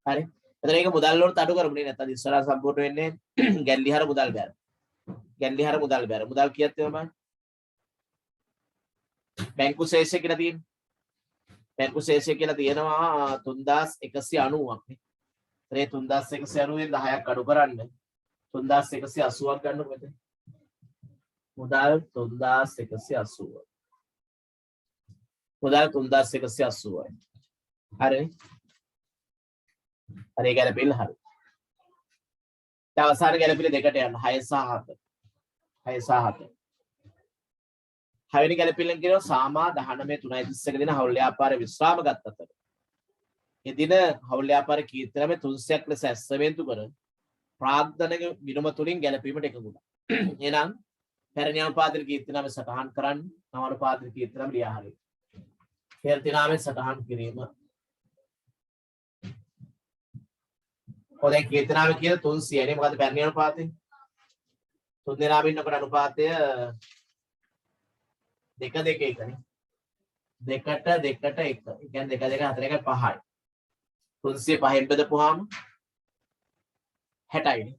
හරි. එතන ඒක මුදල් වලට අඩු කරමුනේ නැත්නම් ඉස්සරහ සම්පූර්ණ වෙන්නේ ගැනිලි හර මුදල් බැර. ගැනිලි හර මුදල් බැර. මුදල් කීයද තියෙනවා බලන්න. බැංකු ශේෂය කියලා තියෙනවා. බැංකු ශේෂය කියලා තියෙනවා 3190ක් නේ. ඒ 3190 න් 10ක් අඩු කරන්න 3180ක් ගන්නකො මෙතන. මුදල් 3180. මුදල් 3180යි. හරි. හරි ගැලපෙන්න හරි. දැන් අවසාන ගැලපෙන්න දෙකට යන්න 6 සහ 7. 6 සහ 7. හයවෙනි ගැලපෙන්න කියනවා සාමා 19:3:31 දින හවුල් ව්‍යාපාරයේ විශ්‍රාම ගත් අතර. එදින හවුල් ව්‍යාපාරයේ කීර්තිනාමේ 300ක් ලෙස ඇස්සවෙන්තු කර ප්‍රාග්ධනක විනම තුලින් ගැලපීමට එකඟ වුණා. එහෙනම් පැරණි අනුපාතක කීර්තිනාමේ සටහන් කරන්න නව අනුපාතක කීර්තිනාමේ ලියා හරියි. කීර්තිනාමේ සටහන් කිරීම. ඔතන කීර්තිනාමේ කියන 300 නේ මොකද පැරණි අනුපාතේ? තුන් දෙනාම ඉන්නකොට අනුපාතය 2 2 1 නේ. 2ට 2ට 1. ඒ කියන්නේ 2 2 4 1 5යි. 305 බෙදපුවාම 60යි නේ.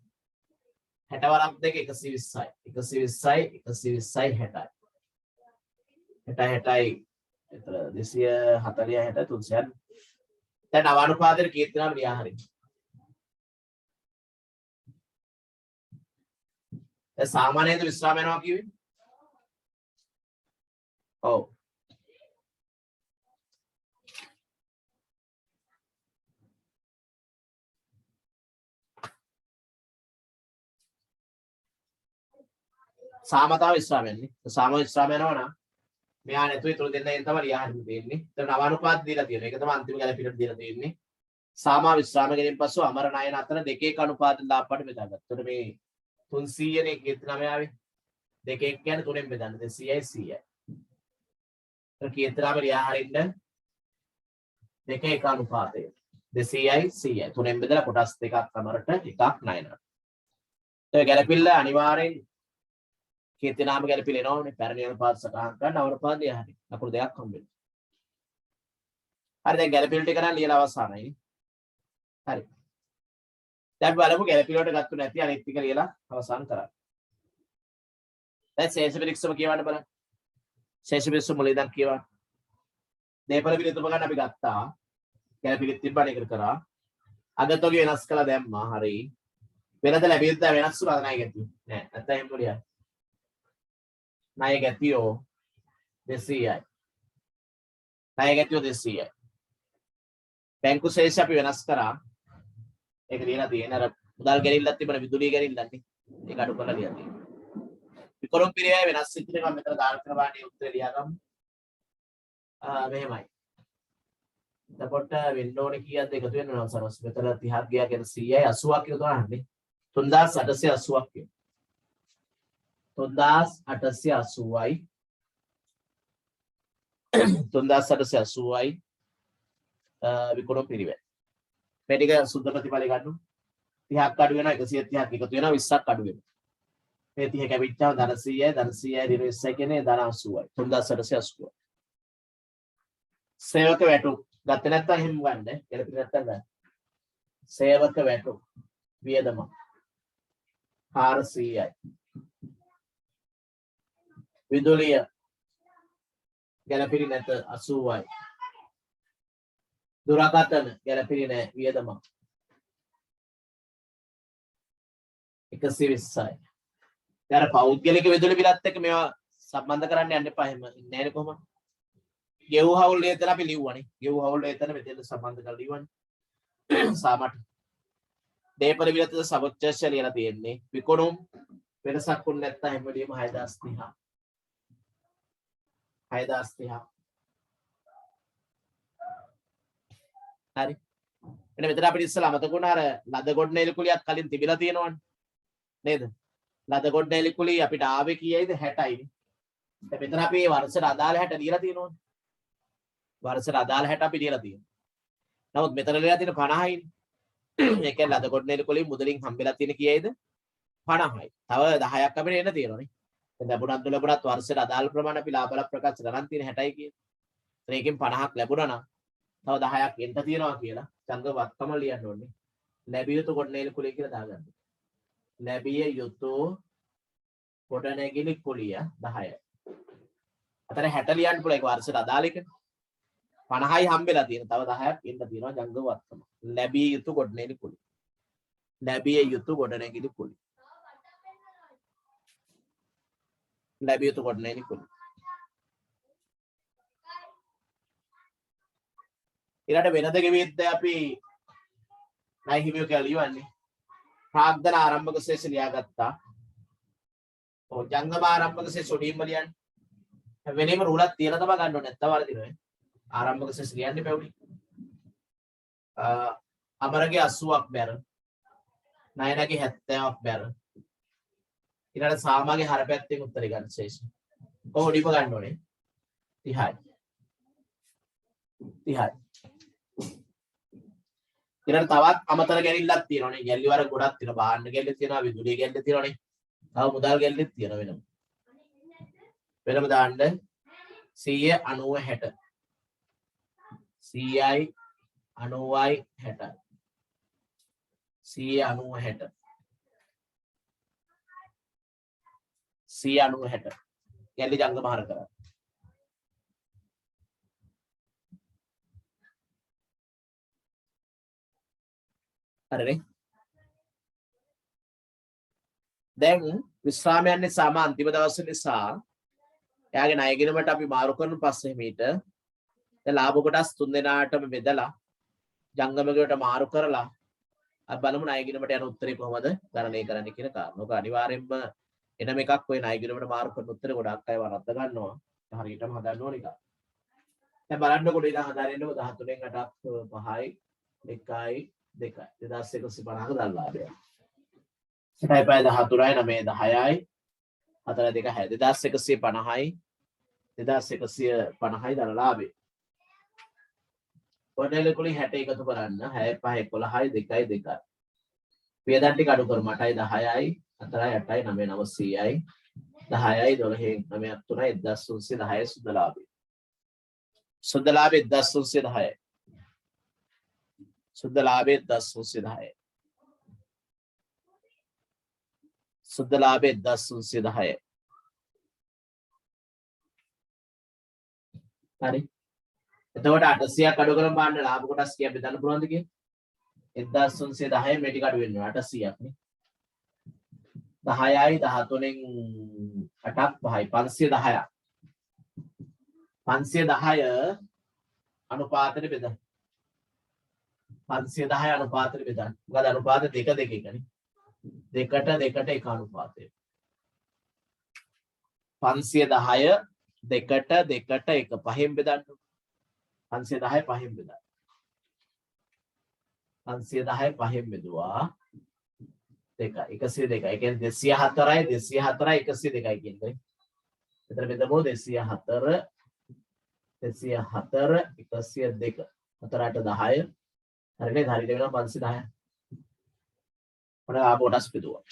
60 වරක් 2 120යි. 120යි 120යි 60යි. 60 60යි. එතන 240 60 300. දැන් නව අනුපාතයේ කීර්තිනාම ලියා හරියි. දැන් සාමාන්‍යයෙන් විශ්‍රාම යනවා කිව්වේ. ඔව්. සාමතාව විශ්‍රාම යන්නේ. සාම විශ්‍රාම යනවා නම් මෙහා නැතුව ඉතුරු දෙන්නෙන් තමයි ලියා හරින්න තියෙන්නේ. ඒතර නව අනුපාත දීලා තියෙනවා. ඒක තමයි අන්තිම ගැලපීමට දීලා තියෙන්නේ. සාමා විශ්‍රාම ගැනීම පසු අමර ණයන අතර 2 1 අනුපාත ලාභපට බෙදාගත්තා. ඒතර මේ 300 නේ කීර්තිනාමය ආවේ. 2 1 කියන්නේ 3ෙන් බෙදන්න. 100යි 100යි. ඒතර කීර්තිනාමය ලියා හරින්න 2 1 අනුපාතය. 200යි 100යි. 3ෙන් බෙදලා කොටස් දෙකක් අමරට එකක් ණයනට. ඒ ගැලපිල්ල අනිවාර්යෙන් කීර්තිනාම ගැලපිල්ල එනවනේ. පැරණි අනුපාත සටහන් කරන්න අවරපාත ලියා හරි. අකුරු දෙකක් හම්බෙන්න. හරි දැන් ගැලපිල්ල ටික නම් ලියලා අවසానයි. හරි. දැන් බලමු ගැලපිල්ල වලට ගත්තු නැති අනිත් ටික ලියලා අවසන් කරන්න. දැන් ශේෂ පිරික්සම කියවන්න බලන්න. ශේෂ පිරික්සම මුල ඉඳන් කියවන්න. දේපල පිළිතුරු ගන්න අපි ගත්තා. ගැලපිලිත් තිබ්බා නේද කරා. අගතෝගේ වෙනස් කළා දැම්මා. හරි. වෙනද ලැබෙද්ද වෙනස් වුණාද ණය ගැතිය? නෑ. නැත්නම් එහෙම පොඩියක්. ණය ගැතියෝ 200යි. ණය ගැතියෝ 200යි. බැංකු ශේෂ අපි වෙනස් කරා. ඒක ලියලා තියෙන අර මුදල් ගැනිල්ලක් තිබුණ විදුලිය ගැනිල්ලක් නේ. ඒක අඩු කරලා ලියලා තියෙනවා. විකරම් පිරියයි වෙනස් වෙච්ච එක මම මෙතන දාන කරවානේ උත්තරේ ලියාගමු. මෙහෙමයි. එතකොට වෙන්න ඕනේ කීයක්ද එකතු වෙනවා සරස්. මෙතන 30ක් ගියා කියන 100යි 80ක් කියලා තමයි 3880ක් කියන. 3880යි 3880යි විකරම් පිරිවැය. මේ ටික සුද්ධ ප්‍රතිඵල ගන්නු 30ක් අඩු වෙනවා 130ක් එකතු වෙනවා 20ක් අඩු වෙනවා මේ 30 කැපිච්චාම ධන 100යි ධන 100යි ඍණ 20යි කියන්නේ ධන 80යි 3880යි සේවක වැටු ගත්තේ නැත්නම් එහෙම ගන්න ගැලපෙන්නේ නැත්නම් ගන්න සේවක වැටු වියදම 400යි විදුලිය ගැලපෙන්නේ නැත 80යි දුරකථන ගැලපෙන්නේ නැහැ වියදම 120යි. ඊට පෞද්ගලික විදුලි බිලත් එක්ක මේවා සම්බන්ධ කරන්න යන්න එපා එහෙම ඉන්නේ නැහැ නේ කොහොමද? ගෙව් හවුල් එතන අපි ලිව්වනේ. ගෙව් හවුල් එතන මෙතන සම්බන්ධ කරලා ලිව්වනේ. සාමට. දේපල බිලත් සමච්චය ලියලා තියෙන්නේ. විකුණුම් වෙනසක් වුනේ නැත්නම් හැම වෙලෙම 6030. 6030. හරි. එන්න මෙතන අපිට ඉස්සලා මතක වුණා අර ලද ගොඩනැලි කුලියක් කලින් තිබිලා තියෙනවනේ. නේද? ලද ගොඩනැලි කුලිය අපිට ආවේ කීයයිද 60යි. දැන් මෙතන අපි මේ වර්ෂයට අදාළ 60 දීලා තියෙනවනේ. වර්ෂයට අදාළ 60 අපි දීලා තියෙනවා. නමුත් මෙතන ලියලා තියෙන 50යිනේ. ඒ කියන්නේ ලද ගොඩනැලි කුලිය මුදලින් හම්බෙලා තියෙන කීයයිද? 50යි. තව 10ක් අපිට එන්න තියෙනවනේ. දැන් ලැබුණත් නොලැබුණත් වර්ෂයට අදාළ ප්‍රමාණය අපි ලාභ ප්‍රකාශ ගණන් තියෙන 60යි කියන්නේ. ඒකෙන් 50ක් ලැබුණා නම් තව 10ක් එන්න තියෙනවා කියලා ඡන්ද වත්කම ලියන්න ඕනේ. ලැබිය යුතු ගොඩනැගිලි කුලිය කියලා දාගන්න. ලැබිය යුතු ගොඩනැගිලි කුලිය 10යි. අතන 60 ලියන්න පුළුවන් ඒක වර්ෂයට අදාළ එක. 50යි හම්බෙලා තියෙන. තව 10ක් එන්න තියෙනවා ඡන්ද වත්කම. ලැබිය යුතු ගොඩනැගිලි කුලිය. ලැබිය යුතු ගොඩනැගිලි කුලිය. ලැබිය යුතු ගොඩනැගිලි කුලිය. ඊළඟට වෙනද ගෙවිද්ද අපි ණය හිමියෝ කියලා ලියවන්නේ. ප්‍රාග්ධන ආරම්භක ශේෂ ලියාගත්තා. ඔව් ජංගම ආරම්භක ශේෂ ඔඩීම ලියන්නේ. වෙනේම රූලක් තියලා තමයි ගන්න ඕනේ නැත්තම් වරදිනවා. ආරම්භක ශේෂ ලියන්නේ පැවුනි. අමරගේ 80ක් බැර. නයනගේ 70ක් බැර. ඊළඟට සාමාගේ හර පැත්තෙන් උත්තරේ ගන්න ශේෂ. ඔව් ඔඩීම ගන්න ඕනේ. 30යි. 30යි. ඊළඟ තවත් අමතර ගැලිල්ලක් තියෙනවානේ. ගැල්ලි වර ගොඩක් තියෙනවා. බාහන්න ගැල්ලි තියෙනවා, විදුලිය ගැල්ලි තියෙනවානේ. තව මුදල් ගැල්ලිත් තියෙනවා වෙනම. වෙනම දාන්න 100 90 60. 100යි 90යි 60යි. 100 90 60. 100 90 60. ගැල්ලි ජංගම හර කරා. හරිනේ. දැන් විශ්‍රාමයන් නිසාම අන්තිම දවස් නිසා එයාගේ ණය ගෙනුමට අපි මාරු කරන පස්සේ මීට දැන් ලාභ කොටස් 3 දෙනාටම බෙදලා ජංගමගයට මාරු කරලා අපි බලමු ණය ගෙනුමට යන උත්තරේ කොහොමද ගණනය කරන්න කියන කාරණා. ඔක අනිවාර්යෙන්ම එනම එකක් ඔය ණය ගෙනුමට මාරු කරන උත්තරේ ගොඩක් අය වරද්ද ගන්නවා. හරියටම හදන්න ඕන එක. දැන් බලන්නකො ඉතින් හදාරෙන්නකො 13න් 8ක් 5යි 1යි 2යි 2150ක දල්ලාභය. 6යි 13යි 9යි 10යි 4 2 6 2150යි 2150යි දල්ලාභය. ගොඩනැගිලි කුලිය 60 එකතු කරන්න 6 5 11යි 2යි 2යි. වියදම් ටික අඩු කරමු 8යි 10යි 4යි 8යි 9යි 900යි 10යි 12න් 9ක් 3යි 1310යි සුද්ධ ලාභය. සුද්ධ ලාභය 1310යි. සුද්ධ ලාභය 1310යි. සුද්ධ ලාභය 1310යි. හරි. එතකොට 800ක් අඩු කරන් බලන්න ලාභ කොටස් කීයක් බෙදන්න පුළුවන්ද කියලා? 1310 මේ ටික අඩු වෙනවා 800ක් නේ. 10යි 13න් 8ක් 5යි 510ක්. 510 අනුපාතෙට බෙදන්න. 510 අනුපාතෙට බෙදන්න. මොකද අනුපාත 2 2 එකනේ. 2ට 2ට 1 අනුපාතය. 510 2ට 2ට 1 පහෙන් බෙදන්න. 510 පහෙන් බෙදන්න. 510 පහෙන් බෙදුවා 2යි 102යි. ඒ කියන්නේ 204යි 204යි 102යි කියන්නේ. එතන බෙදමු 204 204 102 4 8 10 හරිනේ හරියට වෙනවා 510. මොන ලාභ කොටස් බෙදුවා.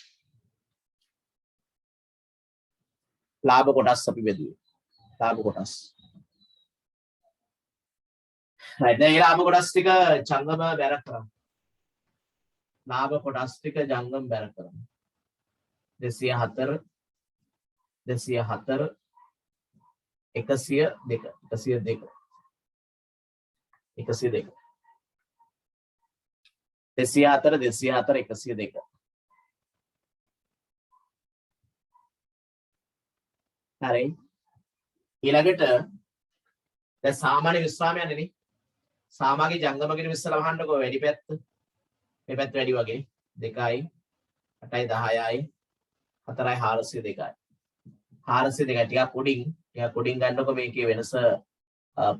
ලාභ කොටස් අපි බෙදුවේ. ලාභ කොටස්. right දැන් ඒ ලාභ කොටස් ටික ජංගම බැර කරමු. ලාභ කොටස් ටික ජංගම බැර කරමු. 204 204 102 102 102 204 204 102 හරි ඊළඟට දැන් සාමාන්‍ය විශ්‍රාමයන්නේ නේ සාමාගේ ජංගම කියන විශ්සල වහන්නකෝ වැඩි පැත්ත මේ පැත්ත වැඩි වගේ 2යි 8යි 10යි 4යි 402යි. 402 ටිකක් උඩින් ගන්නකො මේකේ වෙනස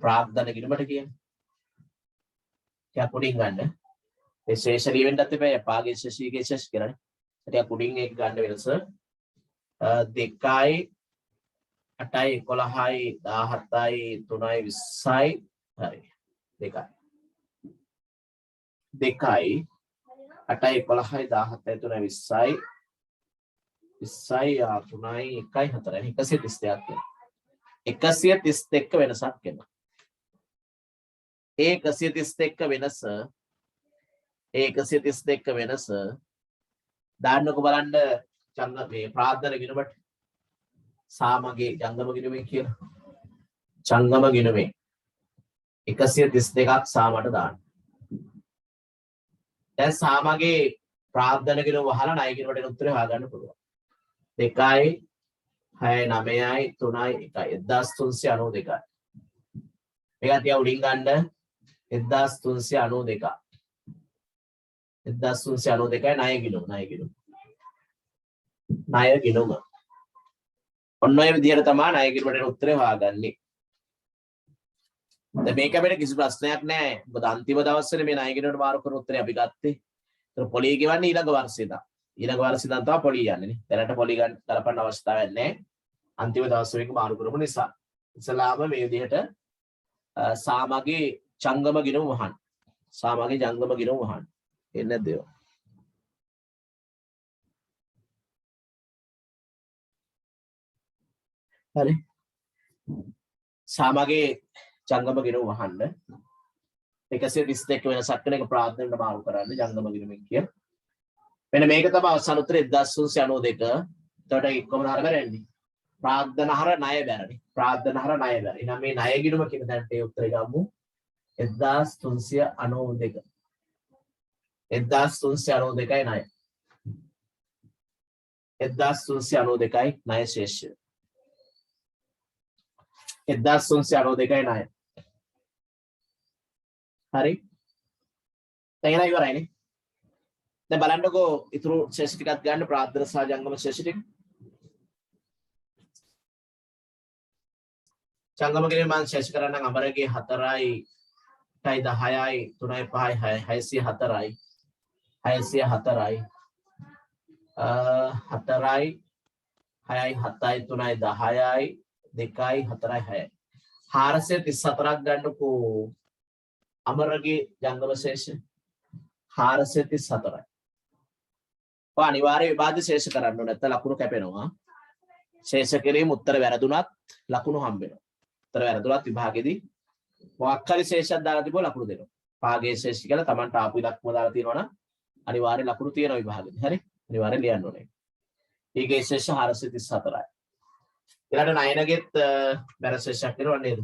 ප්‍රාග්ධන ගිණුමට කියන්නේ. ටිකක් උඩින් ගන්න. ඒ ශේෂ ලියවෙන්නත් එපා. පාගේ ශේෂීගේ ශේෂ කරන්නේ. ටිකක් උඩින් ඒක ගන්න වෙනස 2යි 8යි 11යි 17යි 3යි 20යි හරි 2යි 8යි 11යි 17යි 3යි 20යි 20යි 3යි 1යි 4යි 132ක් වෙනවා 132 වෙනසක් වෙනවා ඒ 132 වෙනස දාන්නකො බලන්න චංග මේ ප්‍රාර්ථන ගිණුමට සාමගේ ජංගම ගිණුමේ කියලා ජංගම ගිණුමේ 132ක් සාමට දාන්න. දැන් සාමගේ ප්‍රාර්ථන ගිණුම වහලා ණය ගිණුමට එන උත්තරේ හොයාගන්න පුළුවන්. 2යි 6යි 9යි 3යි 1යි 1392යි. මේක තියා උඩින් ගන්න 1392. 1392යි ණය ගිණුම ඔන්න ඔය විදිහට තමයි ණය ගිණුමට එන උත්තරේ හොයාගන්නේ. දැන් මේක අපිට කිසි ප්‍රශ්නයක් නැහැ. මොකද අන්තිම දවස්වල මේ ණය ගිණුමට මාරු කරන උත්තරේ අපි ගත්තේ. ඒතර පොලී ගෙවන්නේ ඊළඟ වර්ෂේ දා. ඊළඟ වර්ෂේ දා තමයි පොලී යන්නේ නේ. දැනට පොලී ගන්න කරපන්න අවස්ථාවක් නැහැ. අන්තිම දවස්වල එක මාරු කරපු නිසා. ඉස්ලාම මේ විදිහට සාමගේ ජංගම ගිණුම වහන්න. සාමගේ ජංගම ගිණුම වහන්න. එන්නේ නැද්ද ඒවා? හරි. සාමගේ ජංගම ගිණුම වහන්න 132 වෙනසක් වෙන එක ප්‍රාර්ථනෙට මාරු කරන්න ජංගම ගිණුමෙන් කිය. මෙන්න මේක තමයි අවසාන උත්තරේ 1392. එතකොට එක්කම හර බැරෙන්නේ. ප්‍රාර්ථනහර ණය බැරනේ. ප්‍රාර්ථනහර ණය බැර. එහෙනම් මේ ණය ගිණුම කියන දැනට ඒ උත්තරේ ගමු 1392. 1392යි ණය. 1392යි ණය ශේෂය. 1392යි ණය. හරි. දැන් ඉවරයිනේ. දැන් බලන්නකෝ ඊතුරු ශේෂ ටිකක් ගන්න ප්‍රාර්ථන සහ ජංගම ශේෂ ටික. ජංගම ගිණුම මම ශේෂ කරන්නම් අමරගේ 4යි 10යි 3යි 5යි 604යි 604යි 4යි 6යි 7යි 3යි 10යි 2යි 4යි 6යි 434ක් ගන්නකෝ අමරගේ ජංගම ශේෂ 434යි. ඔය අනිවාර්ය විභාග ශේෂ කරන්න ඕනේ නැත්නම් ලකුණු කැපෙනවා. ශේෂ කිරීම උත්තර වැරදුනත් ලකුණු හම්බ වෙනවා. උත්තර වැරදුනත් විභාගෙදී මොකක් හරි ශේෂයක් දාලා තිබුණා ලකුණු දෙනවා. පාගේ ශේෂ කියලා Tamanට ආපු ඉලක්කම දාලා තියෙනවා නම් අනිවාර්ය ලකුණු තියෙනවා විභාගෙදී. හරි? අනිවාර්යෙන් ලියන්න ඕනේ. ඊගේ ශේෂ 434යි. ඊළඟ නයනගෙත් බැර ශේෂයක් වෙනවා නේද?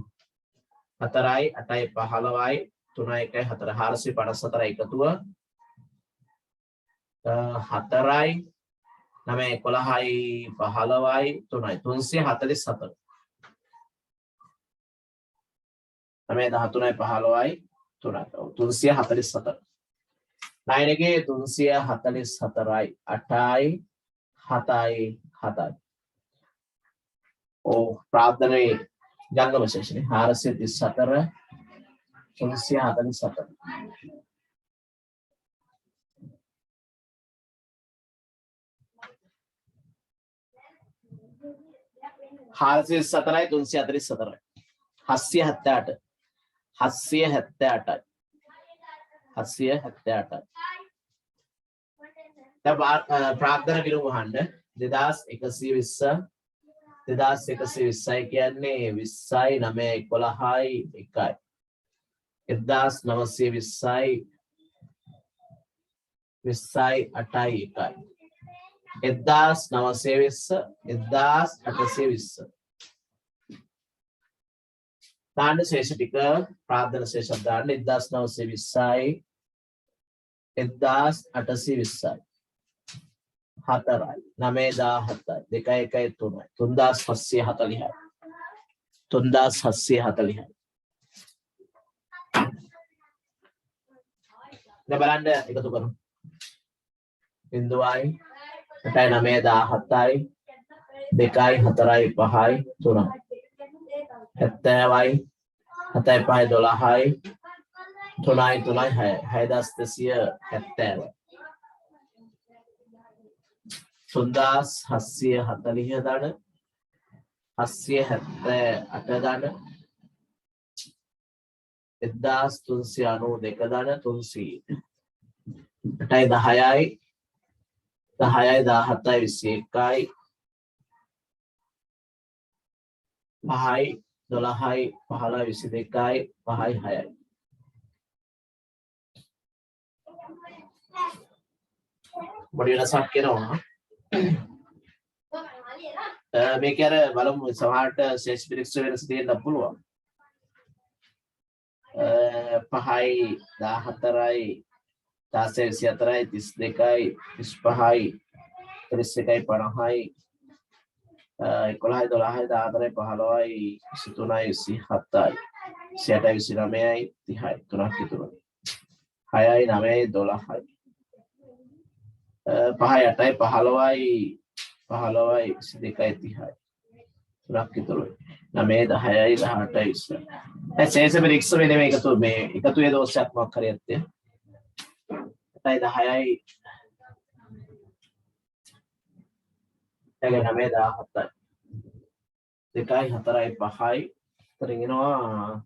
4යි 8යි 15යි 3යි 1යි 4 454යි එකතුව 4යි 9යි 11යි 15යි 3යි 347. 9යි 13යි 15යි 3යි 347. නයනගේ 344යි 8යි 7යි 7යි. ඕ ප්‍රාර්ථනාවේ ජංගම ශේෂනේ 434 347. හාරසිය 4යි 344යි 778 778යි 778යි. දැන් ප්‍රාර්ථනා ගිණුම වහන්න 2120 2120යි කියන්නේ 20යි 9යි 11යි 1යි 1920යි 20යි 8යි 1යි 1920 1820 දාන්න ශේෂ ටික ප්‍රාර්ථන ශේෂයක් දාන්න 1920යි 1820යි 4යි 9017යි 2 1යි 3යි 3740යි 3740යි. දැන් බලන්න එකතු කරමු. 0යි 8යි 9යි 17යි 2යි 4යි 5යි 3යි 70යි 7යි 5යි 12යි 3යි 3යි 6යි 3740 දඩ 778 දඩ 1392 දඩ 300 8යි 10යි 10යි 17යි 21යි 5යි 12යි 15යි 22යි 5යි 6යි බොඩි වෙනසක් කරනවා මේක අර බලමු සමහරට ශේෂ පිරික්ස වෙනස දෙන්න පුළුවන් 5යි 14යි 16යි 24යි 32යි 35යි 31යි 50යි 11යි 12යි 14යි 15යි 23යි 27යි 28යි 29යි 30යි 3ක් ඉතුරුයි 6යි 9යි 12යි 5යි 8යි 15යි 22යි 30යි 3ක් ඉතුරුයි 9යි 10යි 18යි 20යි ශේෂ පිරික්ස වෙන එකතු මේ එකතුවේ දෝෂයක් මොකක් හරි ඇත්තේ 8යි 10යි 9යි 17යි 2යි 4යි 5යි තරින් එනවා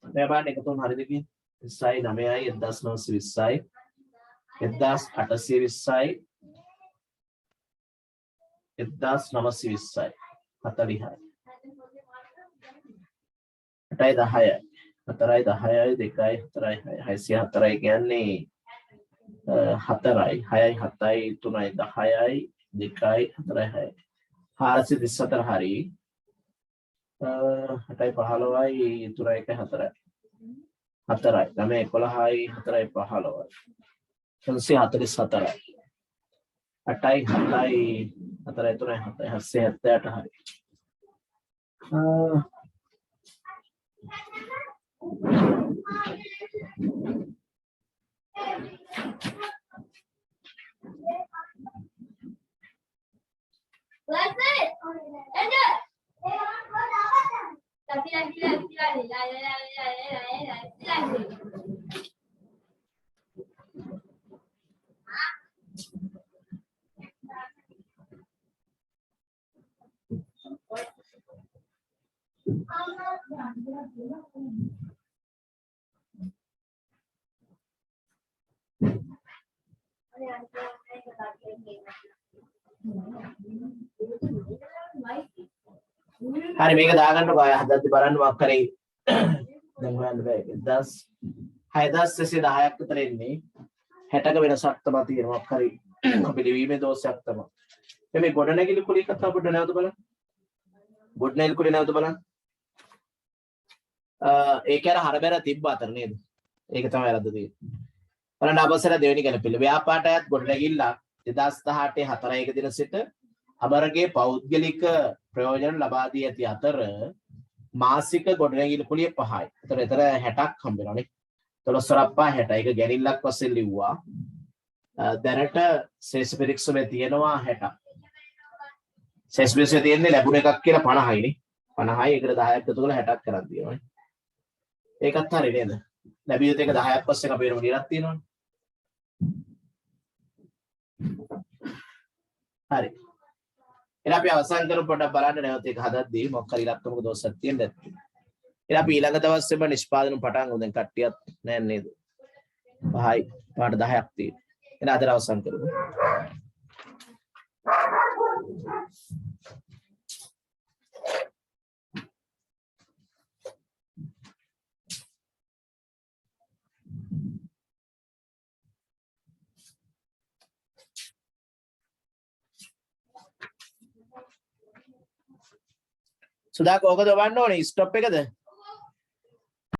මේ බාන්න එකතුන් හරිද කියන්නේ 20යි 9යි 1920යි 1820යි 1920යි 40යි 8යි 10යි 4යි 10යි 2යි 4යි 604යි කියන්නේ 4යි 6යි 7යි 3යි 10යි 2යි 4යි 434 හරි 8යි 15යි 3යි 4යි 4යි 9යි 11යි 4යි 15යි 344යි 8යි 7යි 4යි 3යි 778 හරි හරි මේක දාගන්නකො අය හදද්දි බලන්න මොකක් කරේ දැන් හොයන්න බෑ 6110ක් විතර එන්නේ 60ක වෙනසක් තමයි තියෙනවා මොකක් හරි අපි ලිවීමේ දෝෂයක් තමයි මේ ගොඩනැගිලි කුලිය කතා පොඩ්ඩ නැවත බලන්න ගොඩනැගිලි කුලිය නැවත බලන්න ඒක අර හරබැර තිබ්බ අතර නේද ඒක තමයි වැරද්ද තියෙන්නේ බලන්න අවසර දෙවෙනි ගැලපෙල ව්‍යාපාරයත් ගොඩනැගිල්ලක් 2018 4 දින සිට අමරගේ පෞද්ගලික ප්‍රයෝජන ලබා දී ඇති අතර මාසික ගොඩනැගිලි කුලිය 5යි. ඒතර 60ක් හම්බ වෙනවානේ. 12 60 ඒක ගැනිල්ලක් වශයෙන් ලිව්වා. දැනට ශේෂ පිරික්සමේ තියෙනවා 60ක්. ශේෂ පිරික්සමේ තියෙන්නේ ලැබුණ එකක් කියලා 50යිනේ. 50යි ඒකට 10ක් එකතු කරලා 60ක් කරන් තියෙනවානේ. ඒකත් හරි නේද? ලැබිය යුතු එක 10ක් පස්සේ අපේ වෙනම ලියලා තියෙනවානේ. හරි. එහෙනම් අපි අවසන් කරමු පොඩ්ඩක් බලන්න නැවත ඒක හදද්දී මොකක් හරි ඉලක්කමක දෝෂයක් තියෙන්න ඇති. එහෙනම් අපි ඊළඟ දවසේම නිෂ්පාදන පටන් ගමු. දැන් කට්ටියත් නෑ නේද? 5යි පාට 10ක් තියෙනවා. එහෙනම් අද අවසන් කරමු. සුදා කෝකද වන්න ඕනේ ස්ටොප් එකද